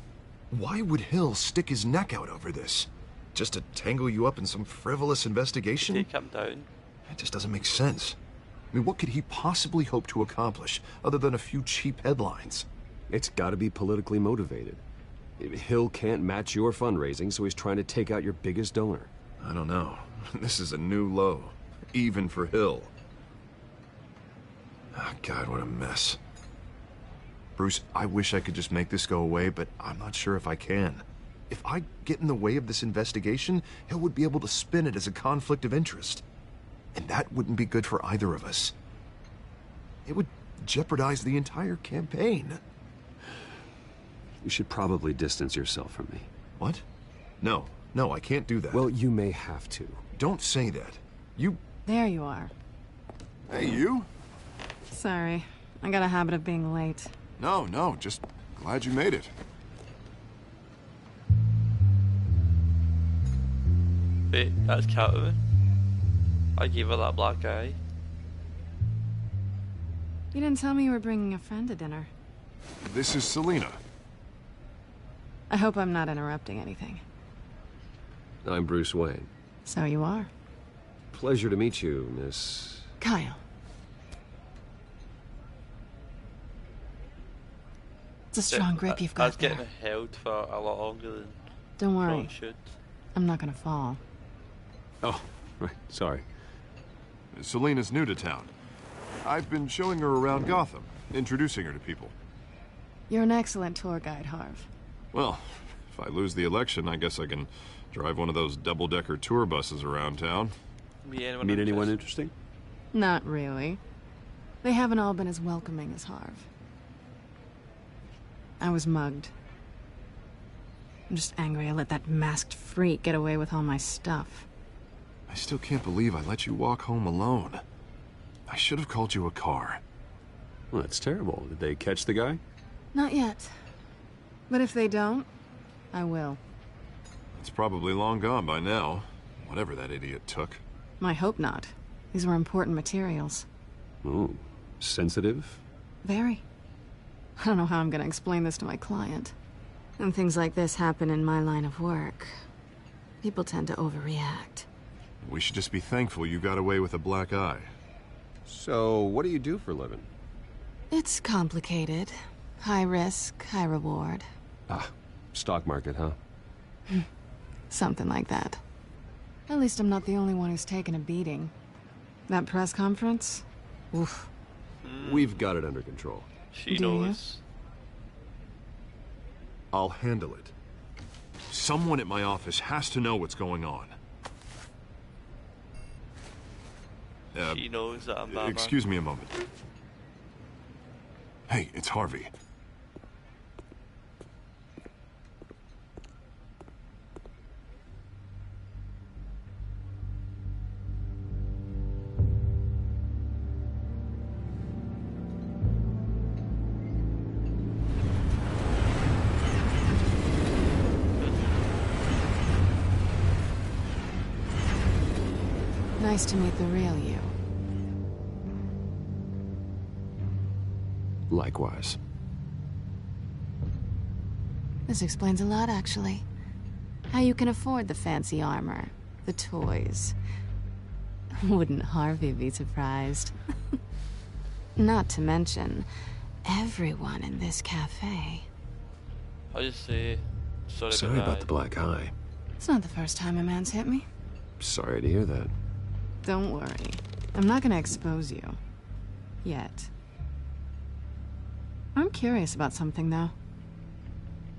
Why would Hill stick his neck out over this? Just to tangle you up in some frivolous investigation? Take him down. It just doesn't make sense. I mean, what could he possibly hope to accomplish other than a few cheap headlines? It's gotta be politically motivated. Hill can't match your fundraising, so he's trying to take out your biggest donor. I don't know. This is a new low. Even for Hill. Oh, God, what a mess. Bruce, I wish I could just make this go away, but I'm not sure if I can. If I get in the way of this investigation, Hill would be able to spin it as a conflict of interest. And that wouldn't be good for either of us. It would jeopardize the entire campaign. You should probably distance yourself from me. What? No, I can't do that. Well, you may have to. Don't say that. You... There you are. Hey, you? Sorry. I got a habit of being late. No, just glad you made it. Wait, that's Catwoman. I gave her that black eye. You didn't tell me you were bringing a friend to dinner. This is Selina. I hope I'm not interrupting anything. I'm Bruce Wayne. So you are. Pleasure to meet you, Miss... Kyle. It's a strong grip you've got there. I was getting held for a lot longer than... Don't worry. Should. I'm not gonna fall. Oh, right. Sorry. Selina's new to town. I've been showing her around Gotham, introducing her to people. You're an excellent tour guide, Harv. Well, if I lose the election, I guess I can drive one of those double-decker tour buses around town. Meet anyone interesting? Not really. They haven't all been as welcoming as Harv. I was mugged. I'm just angry I let that masked freak get away with all my stuff. I still can't believe I let you walk home alone. I should have called you a car. Well, that's terrible. Did they catch the guy? Not yet. But if they don't, I will. It's probably long gone by now. Whatever that idiot took. I hope not. These were important materials. Ooh, sensitive? Very. I don't know how I'm gonna explain this to my client. And things like this happen in my line of work. People tend to overreact. We should just be thankful you got away with a black eye. So, what do you do for a living? It's complicated. High risk, high reward. Ah, stock market, huh? Something like that. At least I'm not the only one who's taken a beating. That press conference? Oof. We've got it under control. She knows. I'll handle it. Someone at my office has to know what's going on. She knows that I'm Batman. Excuse me a moment. Hey, it's Harvey. Nice to meet the real you. Likewise. This explains a lot, actually. How you can afford the fancy armor, the toys. Wouldn't Harvey be surprised? Not to mention, everyone in this cafe. I'll just say, sorry about the black eye. It's not the first time a man's hit me. Sorry to hear that. Don't worry. I'm not gonna expose you. Yet. I'm curious about something, though.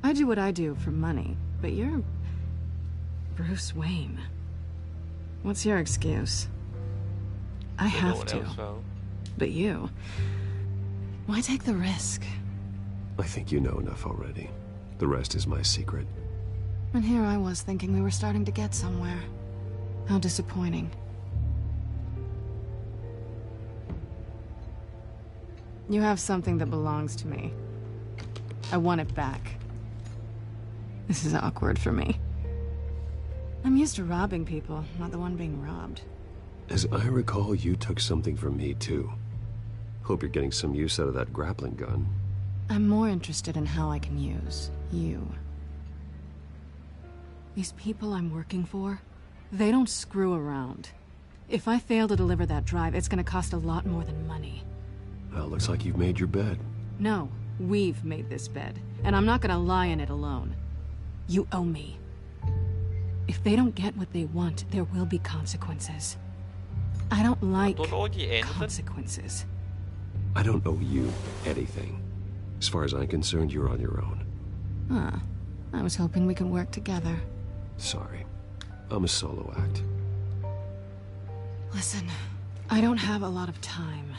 I do what I do for money, but you're Bruce Wayne. What's your excuse? I have to. But you... why take the risk? I think you know enough already. The rest is my secret. And here I was thinking we were starting to get somewhere. How disappointing. You have something that belongs to me. I want it back. This is awkward for me. I'm used to robbing people, not the one being robbed. As I recall, you took something from me, too. Hope you're getting some use out of that grappling gun. I'm more interested in how I can use you. These people I'm working for, they don't screw around. If I fail to deliver that drive, it's gonna cost a lot more than money. Well, looks like you've made your bed. No, we've made this bed, and I'm not gonna lie in it alone. You owe me. If they don't get what they want, there will be consequences. I don't like consequences. I don't owe you anything. As far as I'm concerned, you're on your own. Huh. I was hoping we could work together. Sorry. I'm a solo act. Listen, I don't have a lot of time.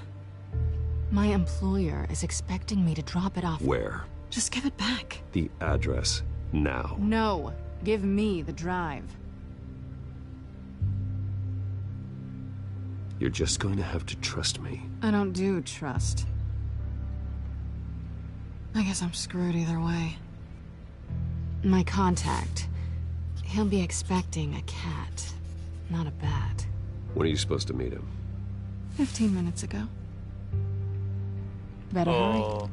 My employer is expecting me to drop it off. Where? Just give it back. The address, now. No. Give me the drive. You're just going to have to trust me. I don't do trust. I guess I'm screwed either way. My contact. He'll be expecting a cat, not a bat. When are you supposed to meet him? 15 minutes ago. Better hurry.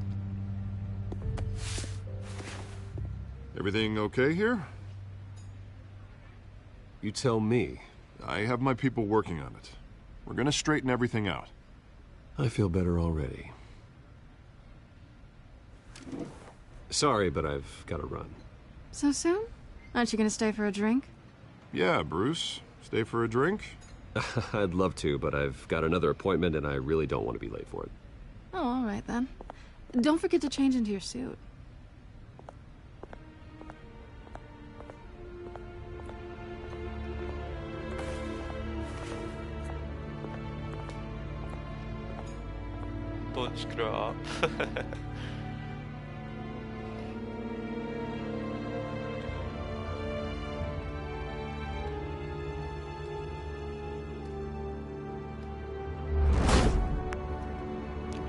Everything okay here? You tell me. I have my people working on it. We're gonna straighten everything out. I feel better already. Sorry, but I've got to run. So soon? Aren't you gonna stay for a drink? Yeah, Bruce. Stay for a drink? I'd love to, but I've got another appointment and I really don't want to be late for it. Oh, all right then. Don't forget to change into your suit. Don't screw it up.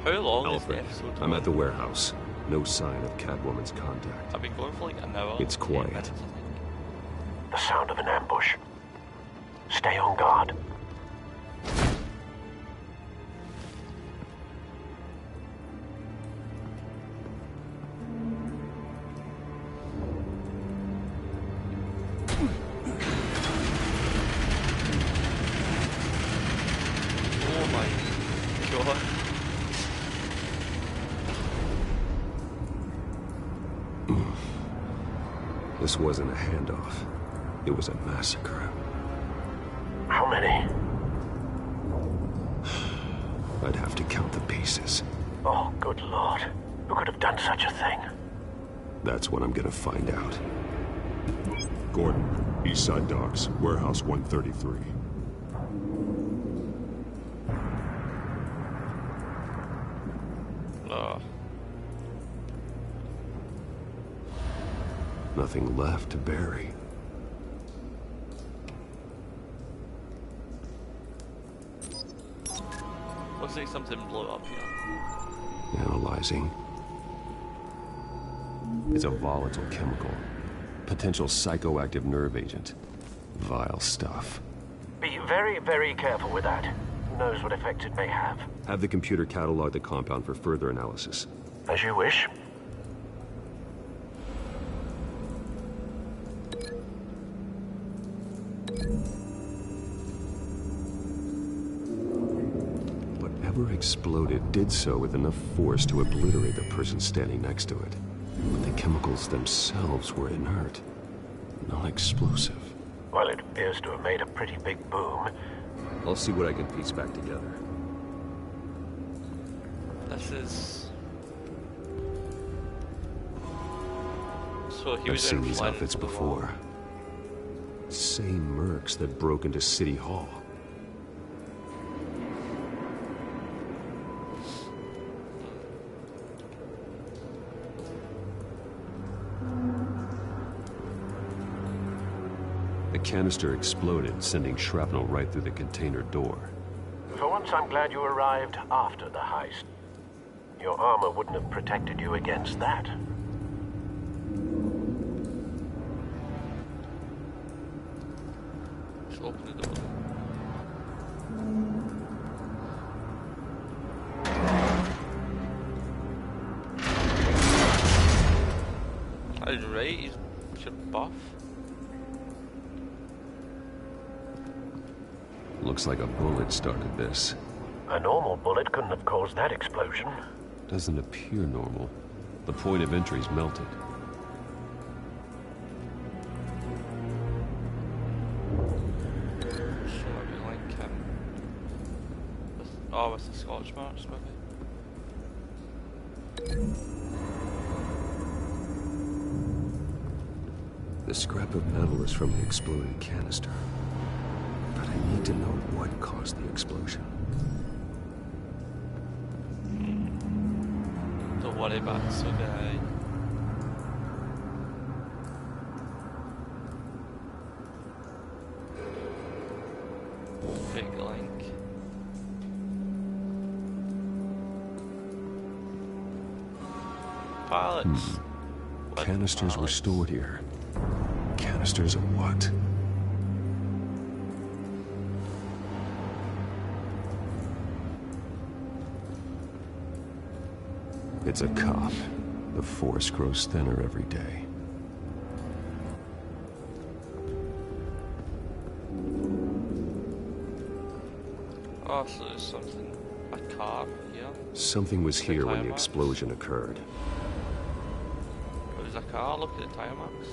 How long is the episode? I'm at the warehouse. No sign of Catwoman's contact. I've been going for like an hour. It's quiet. The sound of an ambush. Stay on guard. This wasn't a handoff. It was a massacre. How many? I'd have to count the pieces. Oh, good Lord. Who could have done such a thing? That's what I'm gonna find out. Gordon, Eastside Docks, Warehouse 133. Nothing left to bury. Looks like something blew up here. Analyzing. It's a volatile chemical. Potential psychoactive nerve agent. Vile stuff. Be very, very careful with that. Who knows what effect it may have. Have the computer catalog the compound for further analysis. As you wish. Whatever exploded did so with enough force to obliterate the person standing next to it. But the chemicals themselves were inert, non-explosive. Well, it appears to have made a pretty big boom. I'll see what I can piece back together. This is... So he I've was seen these flying outfits into the before. wall. Same mercs that broke into City Hall. The canister exploded, sending shrapnel right through the container door. For once, I'm glad you arrived after the heist. Your armor wouldn't have protected you against that. Just open the door. I was right, he's buff. Looks like a bullet started this. A normal bullet couldn't have caused that explosion. Doesn't appear normal. The point of entry's melted. Oh, it's the Scottish march, maybe. The scrap of metal is from the exploded canister. But I need to know what caused the explosion. Don't worry about it, so guy. Fake link. Pallets. Canisters were stored here. Canisters of what? It's a cop. The force grows thinner every day. Oh, so there's something. A car here. Something was here when the marks? explosion occurred. There's a car, look at the tyre marks.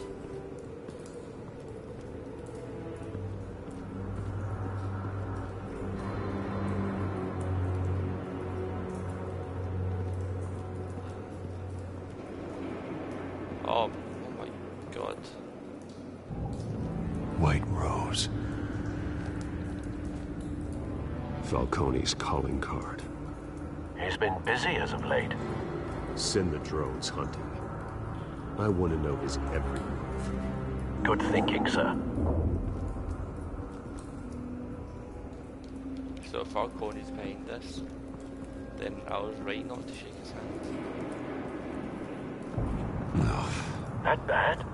Oh my god. White Rose. Falcone's calling card. He's been busy as of late. Send the drones hunting. I want to know his every move. Good thinking, sir. So if Falcone's behind this, then I was right not to shake his hand. No. That bad?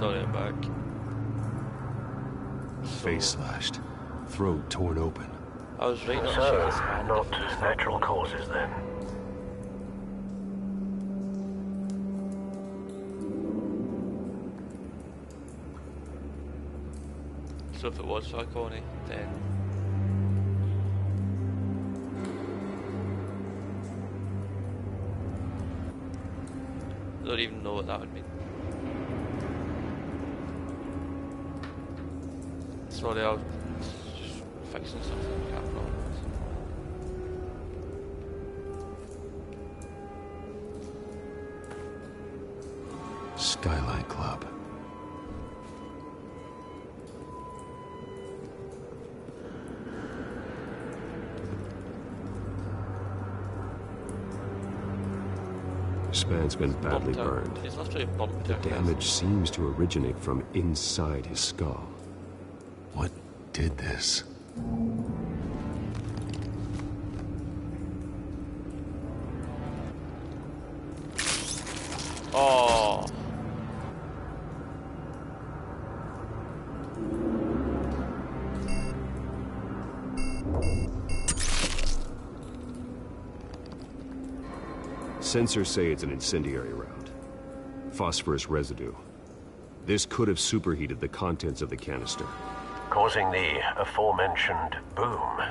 Sorry, I'm back. Face slashed, throat torn open. I was right on So, his hand. not natural causes then. So if it was Falcone, then I don't even know what that would mean. Sorry, I was just fixing something. I can't remember. Skyline Club. This man's been badly burned. He's literally bumped The out. damage seems to originate from inside his skull. What did this? Oh. Sensors say it's an incendiary round. Phosphorus residue. This could have superheated the contents of the canister. Causing the aforementioned boom.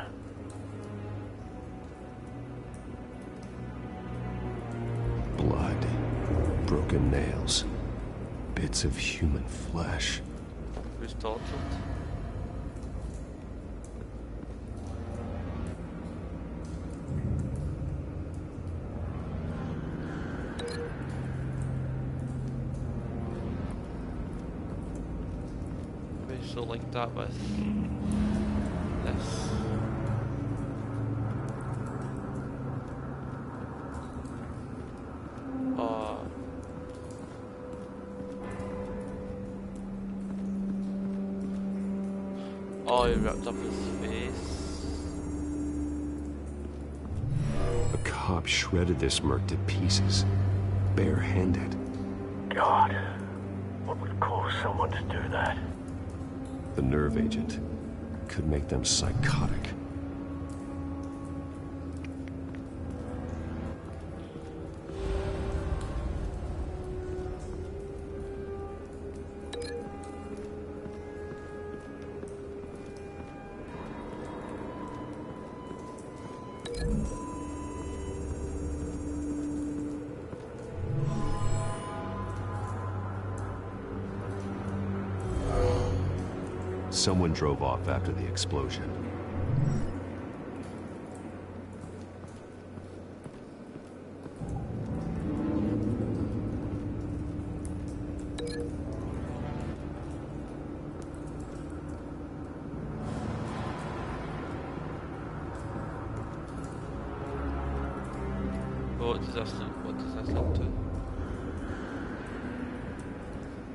Blood. Broken nails. Bits of human flesh. Who's tortured? Maybe she'll link that with this. Oh, he ripped up his face. A cop shredded this merc to pieces. Barehanded. God, what would cause someone to do that? The nerve agent could make them psychotic. Someone drove off after the explosion. What does this link to?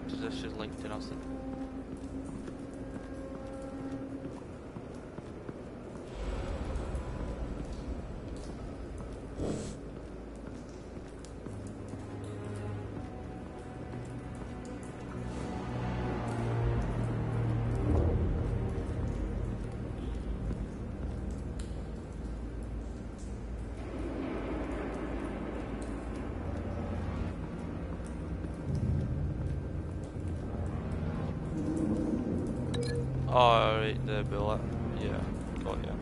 Does this just link to nothing? Oh, right, the bullet. Yeah, got ya.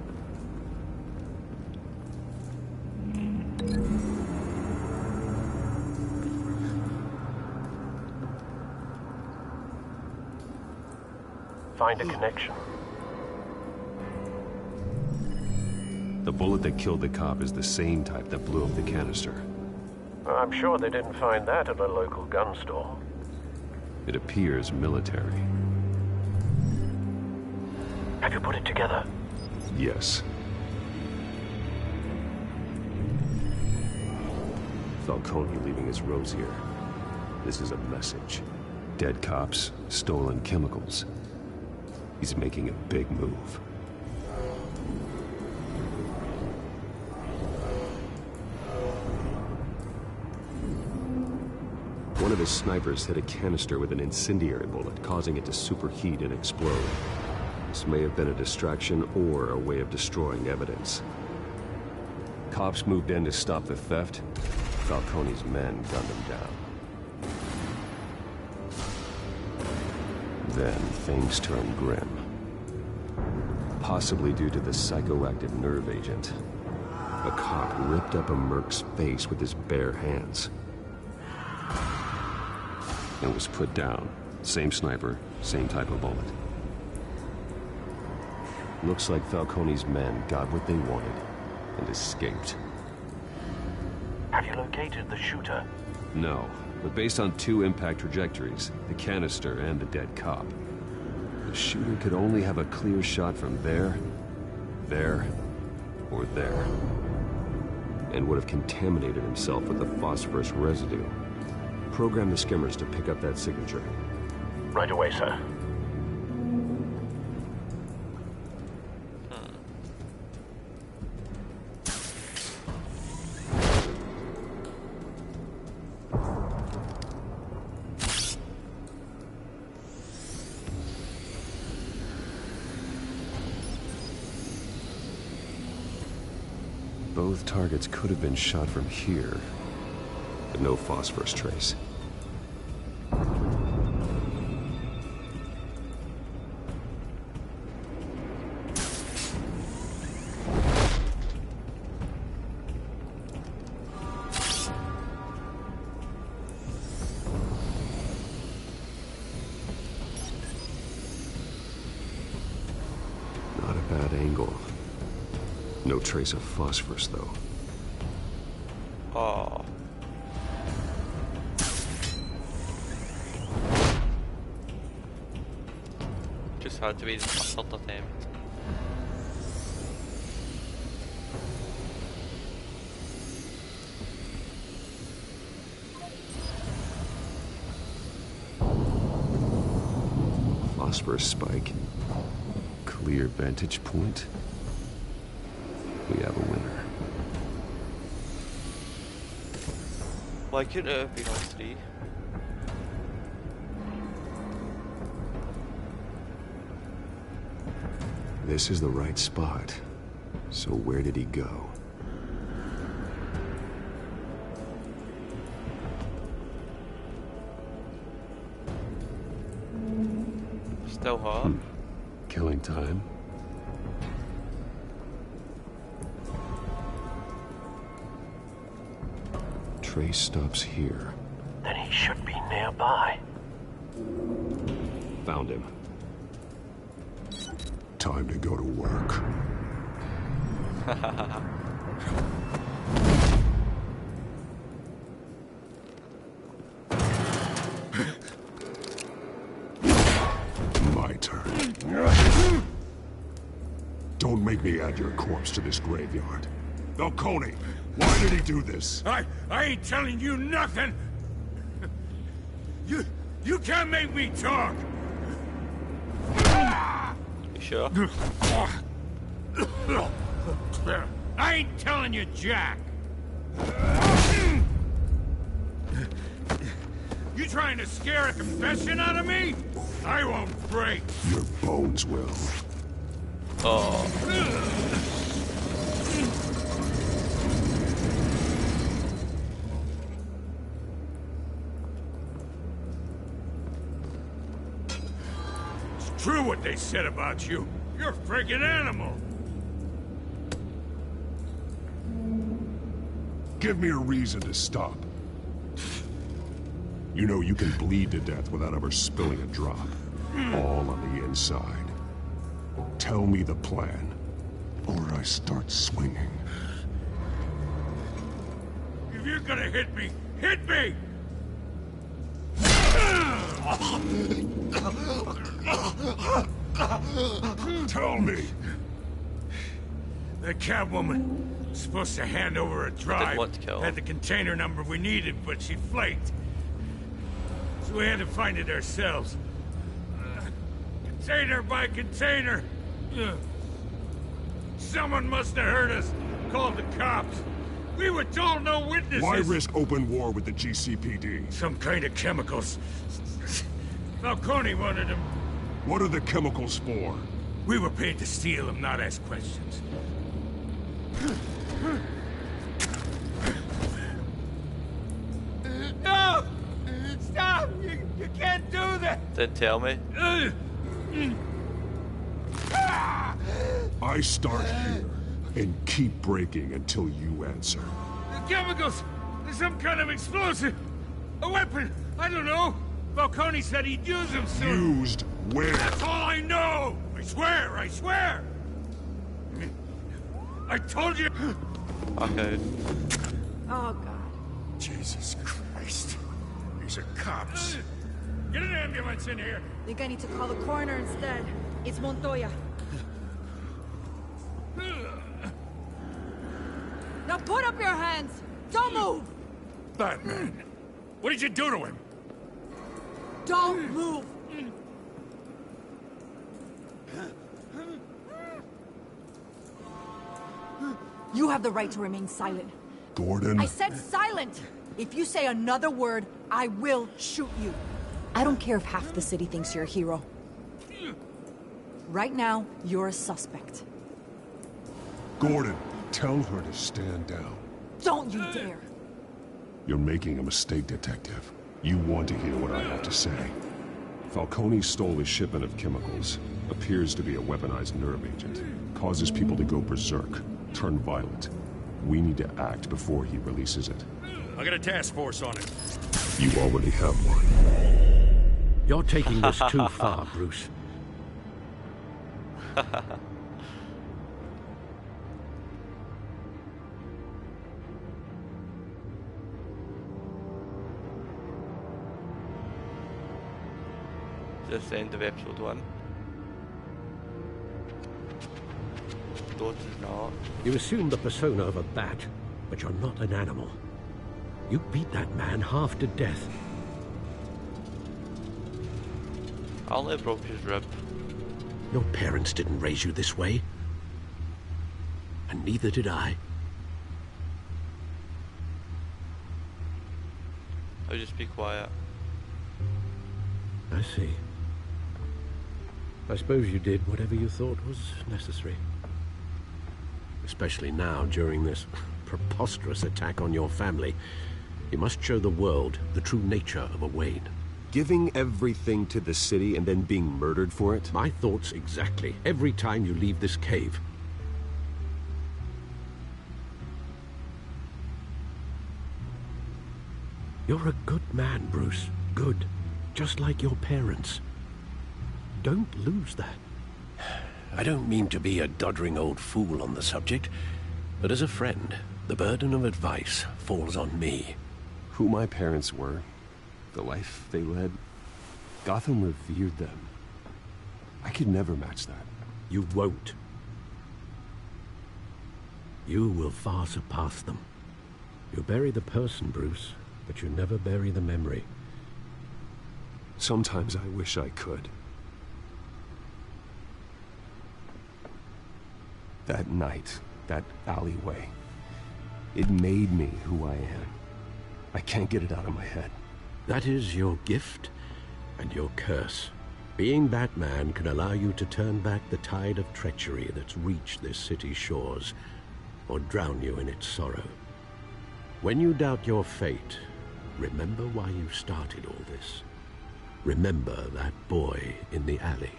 Find a connection. The bullet that killed the cop is the same type that blew up the canister. I'm sure they didn't find that at a local gun store. It appears military. Have you put it together? Yes. Falcone leaving his rosier. This is a message. Dead cops, stolen chemicals. He's making a big move. One of his snipers hit a canister with an incendiary bullet, causing it to superheat and explode. This may have been a distraction or a way of destroying evidence. Cops moved in to stop the theft. Falcone's men gunned him down. Then things turned grim. Possibly due to the psychoactive nerve agent. A cop ripped up a merc's face with his bare hands. It was put down. Same sniper, same type of bullet. Looks like Falcone's men got what they wanted and escaped. Have you located the shooter? No, but based on 2 impact trajectories, the canister and the dead cop, the shooter could only have a clear shot from there, or there, and would have contaminated himself with the phosphorus residue. Program the skimmers to pick up that signature. Right away, sir. Both targets could have been shot from here, but no phosphorus trace. Not a bad angle. No trace of phosphorus, though. Oh. Just had to be the third attempt. Phosphorus spike. Clear vantage point. We have a winner. Why couldn't it have been all 3? This is the right spot. So where did he go? Still hot. Killing time. Trace stops here. Then he should be nearby. Found him. Time to go to work. My turn. Don't make me add your corpse to this graveyard. Falcone, why did he do this? I ain't telling you nothing! You can't make me talk! You sure? I ain't telling you jack! You trying to scare a confession out of me? I won't break! Your bones will. Oh. True what they said about you. You're a friggin' animal. Give me a reason to stop. You know you can bleed to death without ever spilling a drop. All on the inside. Tell me the plan, or I start swinging. If you're gonna hit me, hit me! Tell me. The Catwoman was supposed to hand over a drive. want to kill. Had the container number we needed, but she flaked. So we had to find it ourselves. Container by container. Someone must have heard us. Called the cops. We were told no witnesses! Why risk open war with the GCPD? Some kind of chemicals. Falcone wanted them. What are the chemicals for? We were paid to steal them, not ask questions. No! Stop! You can't do that! Then tell me. I start here and keep breaking until you answer. The chemicals! There's some kind of explosive! A weapon! I don't know! Falcone said he'd use them soon! Used where? That's all I know! I swear! I swear! I told you! Okay. Oh, God. Jesus Christ. These are cops. Get an ambulance in here! Think I need to call the coroner instead. It's Montoya. Now put up your hands! Don't move! Batman, what did you do to him? Don't move! You have the right to remain silent. Gordon? I said silent! If you say another word, I will shoot you. I don't care if half the city thinks you're a hero. Right now, you're a suspect. Gordon, tell her to stand down. Don't you dare! You're making a mistake, Detective. You want to hear what I have to say. Falcone stole a shipment of chemicals. Appears to be a weaponized nerve agent. Causes people to go berserk, turn violent. We need to act before he releases it. I got a task force on it. You already have one. You're taking this too far, Bruce. That's the end of episode 1. No, it is not. You assume the persona of a bat, but you're not an animal. You beat that man half to death. I only broke his rib. Your parents didn't raise you this way. And neither did I. I'll just be quiet. I see. I suppose you did whatever you thought was necessary. Especially now, during this preposterous attack on your family. You must show the world the true nature of a Wayne. Giving everything to the city and then being murdered for it? My thoughts exactly. Every time you leave this cave. You're a good man, Bruce. Good. Just like your parents. Don't lose that. I don't mean to be a doddering old fool on the subject, but as a friend, the burden of advice falls on me. Who my parents were, the life they led, Gotham revered them. I could never match that. You won't. You will far surpass them. You bury the person, Bruce, but you never bury the memory. Sometimes I wish I could. That night, that alleyway, it made me who I am. I can't get it out of my head. That is your gift and your curse. Being Batman can allow you to turn back the tide of treachery that's reached this city's shores, or drown you in its sorrow. When you doubt your fate, remember why you started all this. Remember that boy in the alley.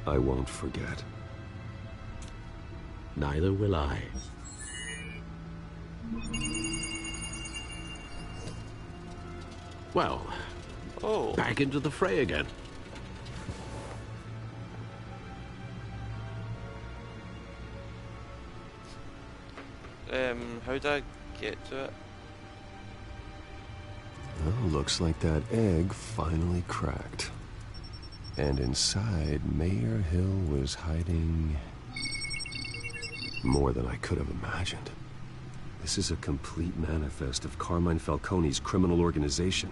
I won't forget. Neither will I. Well, back into the fray again. How'd I get to it? Well, looks like that egg finally cracked. And inside, Mayor Hill was hiding more than I could have imagined. This is a complete manifest of Carmine Falcone's criminal organization.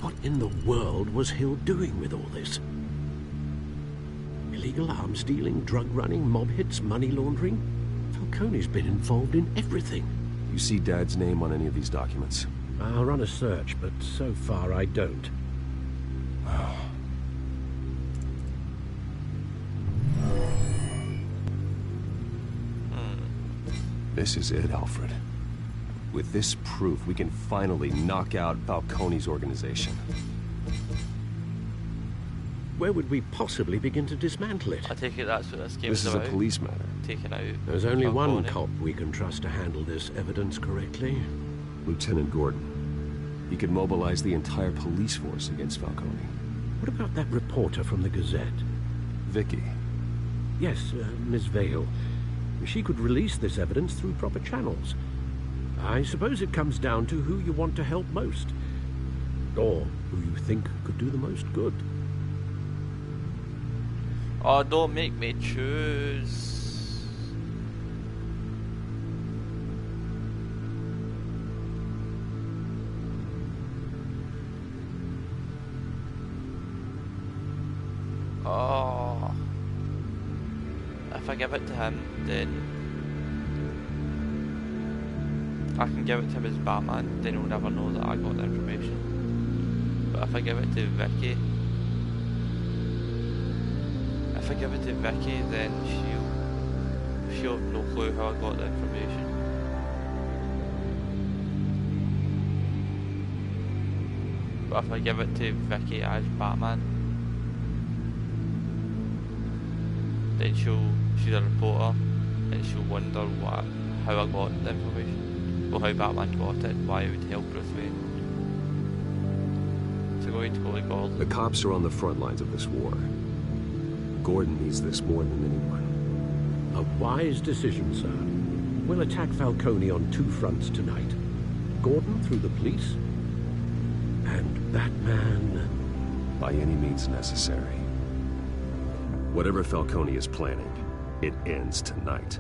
What in the world was Hill doing with all this? Illegal arms dealing, drug running, mob hits, money laundering? Falcone's been involved in everything. You see Dad's name on any of these documents? I'll run a search, but so far I don't. This is it, Alfred. With this proof, we can finally knock out Falcone's organization. Where would we possibly begin to dismantle it? I take it that's what this game This is a police matter. Taking out There's only one Falcone. cop we can trust to handle this evidence correctly. Lieutenant Gordon. He could mobilize the entire police force against Falcone. What about that reporter from the Gazette? Vicky. Yes, Miss Vale. She could release this evidence through proper channels. I suppose it comes down to who you want to help most. Or who you think could do the most good. Oh, don't make me choose. Oh. If I give it to him, then I can give it to him as Batman, then he'll never know that I got the information. But if I give it to Vicky, then she'll have no clue how I got the information. But if I give it to Vicky as Batman, then she's a reporter and she'll wonder how I got the information, or how Batman got it, why it would help Bruce Wayne. So going to go to Gordon. The cops are on the front lines of this war. Gordon needs this more than anyone. A wise decision, sir. We'll attack Falcone on two fronts tonight. Gordon through the police, and Batman... by any means necessary. Whatever Falcone is planning, it ends tonight.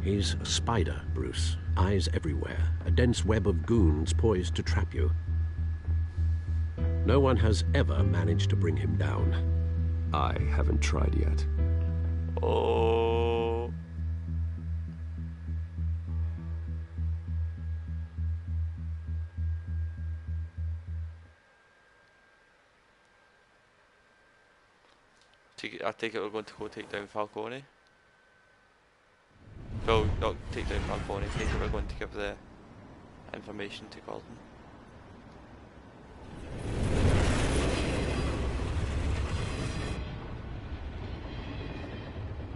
He's a spider, Bruce. Eyes everywhere. A dense web of goons poised to trap you. No one has ever managed to bring him down. I haven't tried yet. Oh. I take it we're going to go take down Falcone. No, not take down Falcone, take it we're going to give the information to Gordon.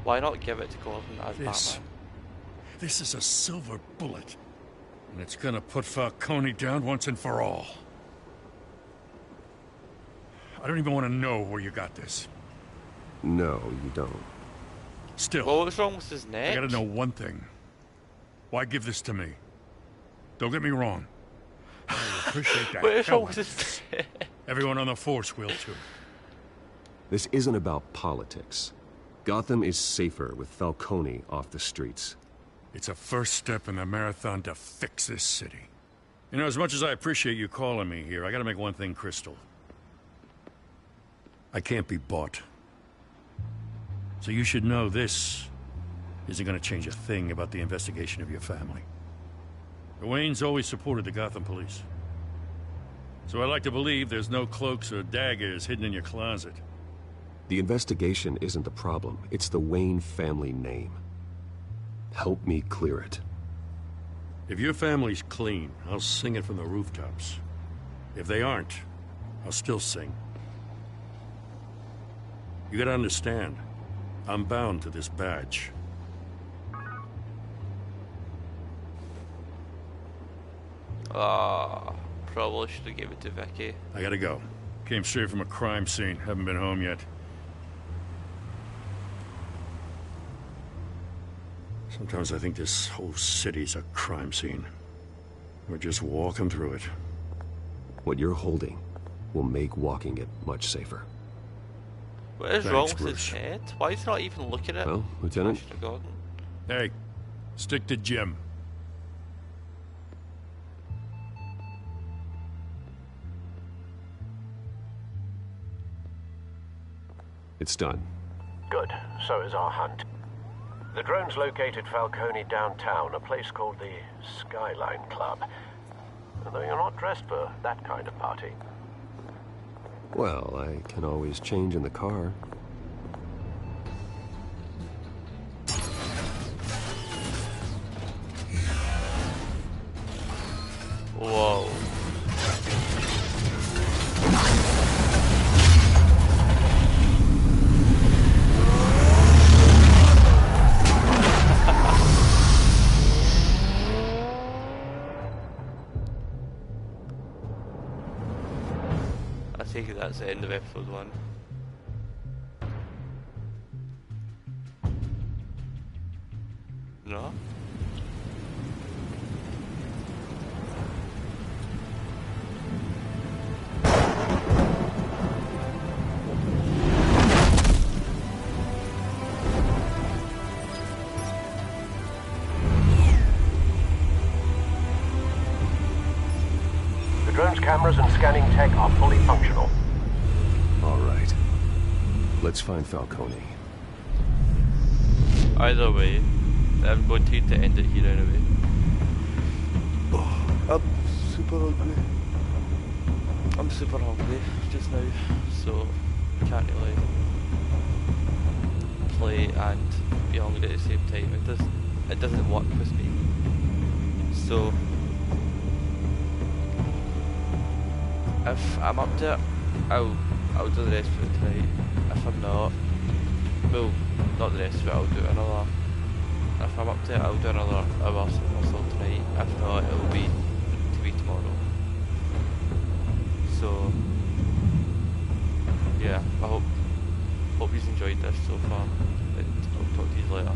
Why not give it to Gordon as Batman? This is a silver bullet. And it's gonna put Falcone down once and for all. I don't even want to know where you got this. No, you don't. Still. Well, what's wrong with his neck? I gotta know one thing. Why give this to me? Don't get me wrong. I appreciate that. What's wrong with his neck? Everyone on the force will too. This isn't about politics. Gotham is safer with Falcone off the streets. It's a first step in the marathon to fix this city. You know, as much as I appreciate you calling me here, I gotta make one thing crystal. I can't be bought. So you should know this isn't gonna change a thing about the investigation of your family. The Waynes always supported the Gotham police. So I like to believe there's no cloaks or daggers hidden in your closet. The investigation isn't the problem. It's the Wayne family name. Help me clear it. If your family's clean, I'll sing it from the rooftops. If they aren't, I'll still sing. You gotta understand, I'm bound to this badge. Probably should have given it to Vicky. I gotta go. Came straight from a crime scene. Haven't been home yet. Sometimes I think this whole city's a crime scene. We're just walking through it. What you're holding will make walking it much safer. What is wrong with his head? Why is he not even looking at it? Well, Lieutenant? Hey, stick to Jim. It's done. Good. So is our hunt. The drone's located Falcone downtown, a place called the Skyline Club. Although you're not dressed for that kind of party. Well, I can always change in the car. Whoa. I take it that's the end of episode 1. No? The drone's cameras and scanning tech are fully functional. All right. Let's find Falcone. Either way, I'm going to end it here anyway. Oh, I'm super hungry. I'm super hungry just now, so can't really play and be hungry at the same time. It doesn't work with me. So if I'm up to it, I'll do the rest of it tonight. If I'm not, well, not the rest of it, I'll do another. If I'm up to it, I'll do another hour or so tonight. If not, it'll be tomorrow. So yeah, I hope you've enjoyed this so far, and I'll talk to you later.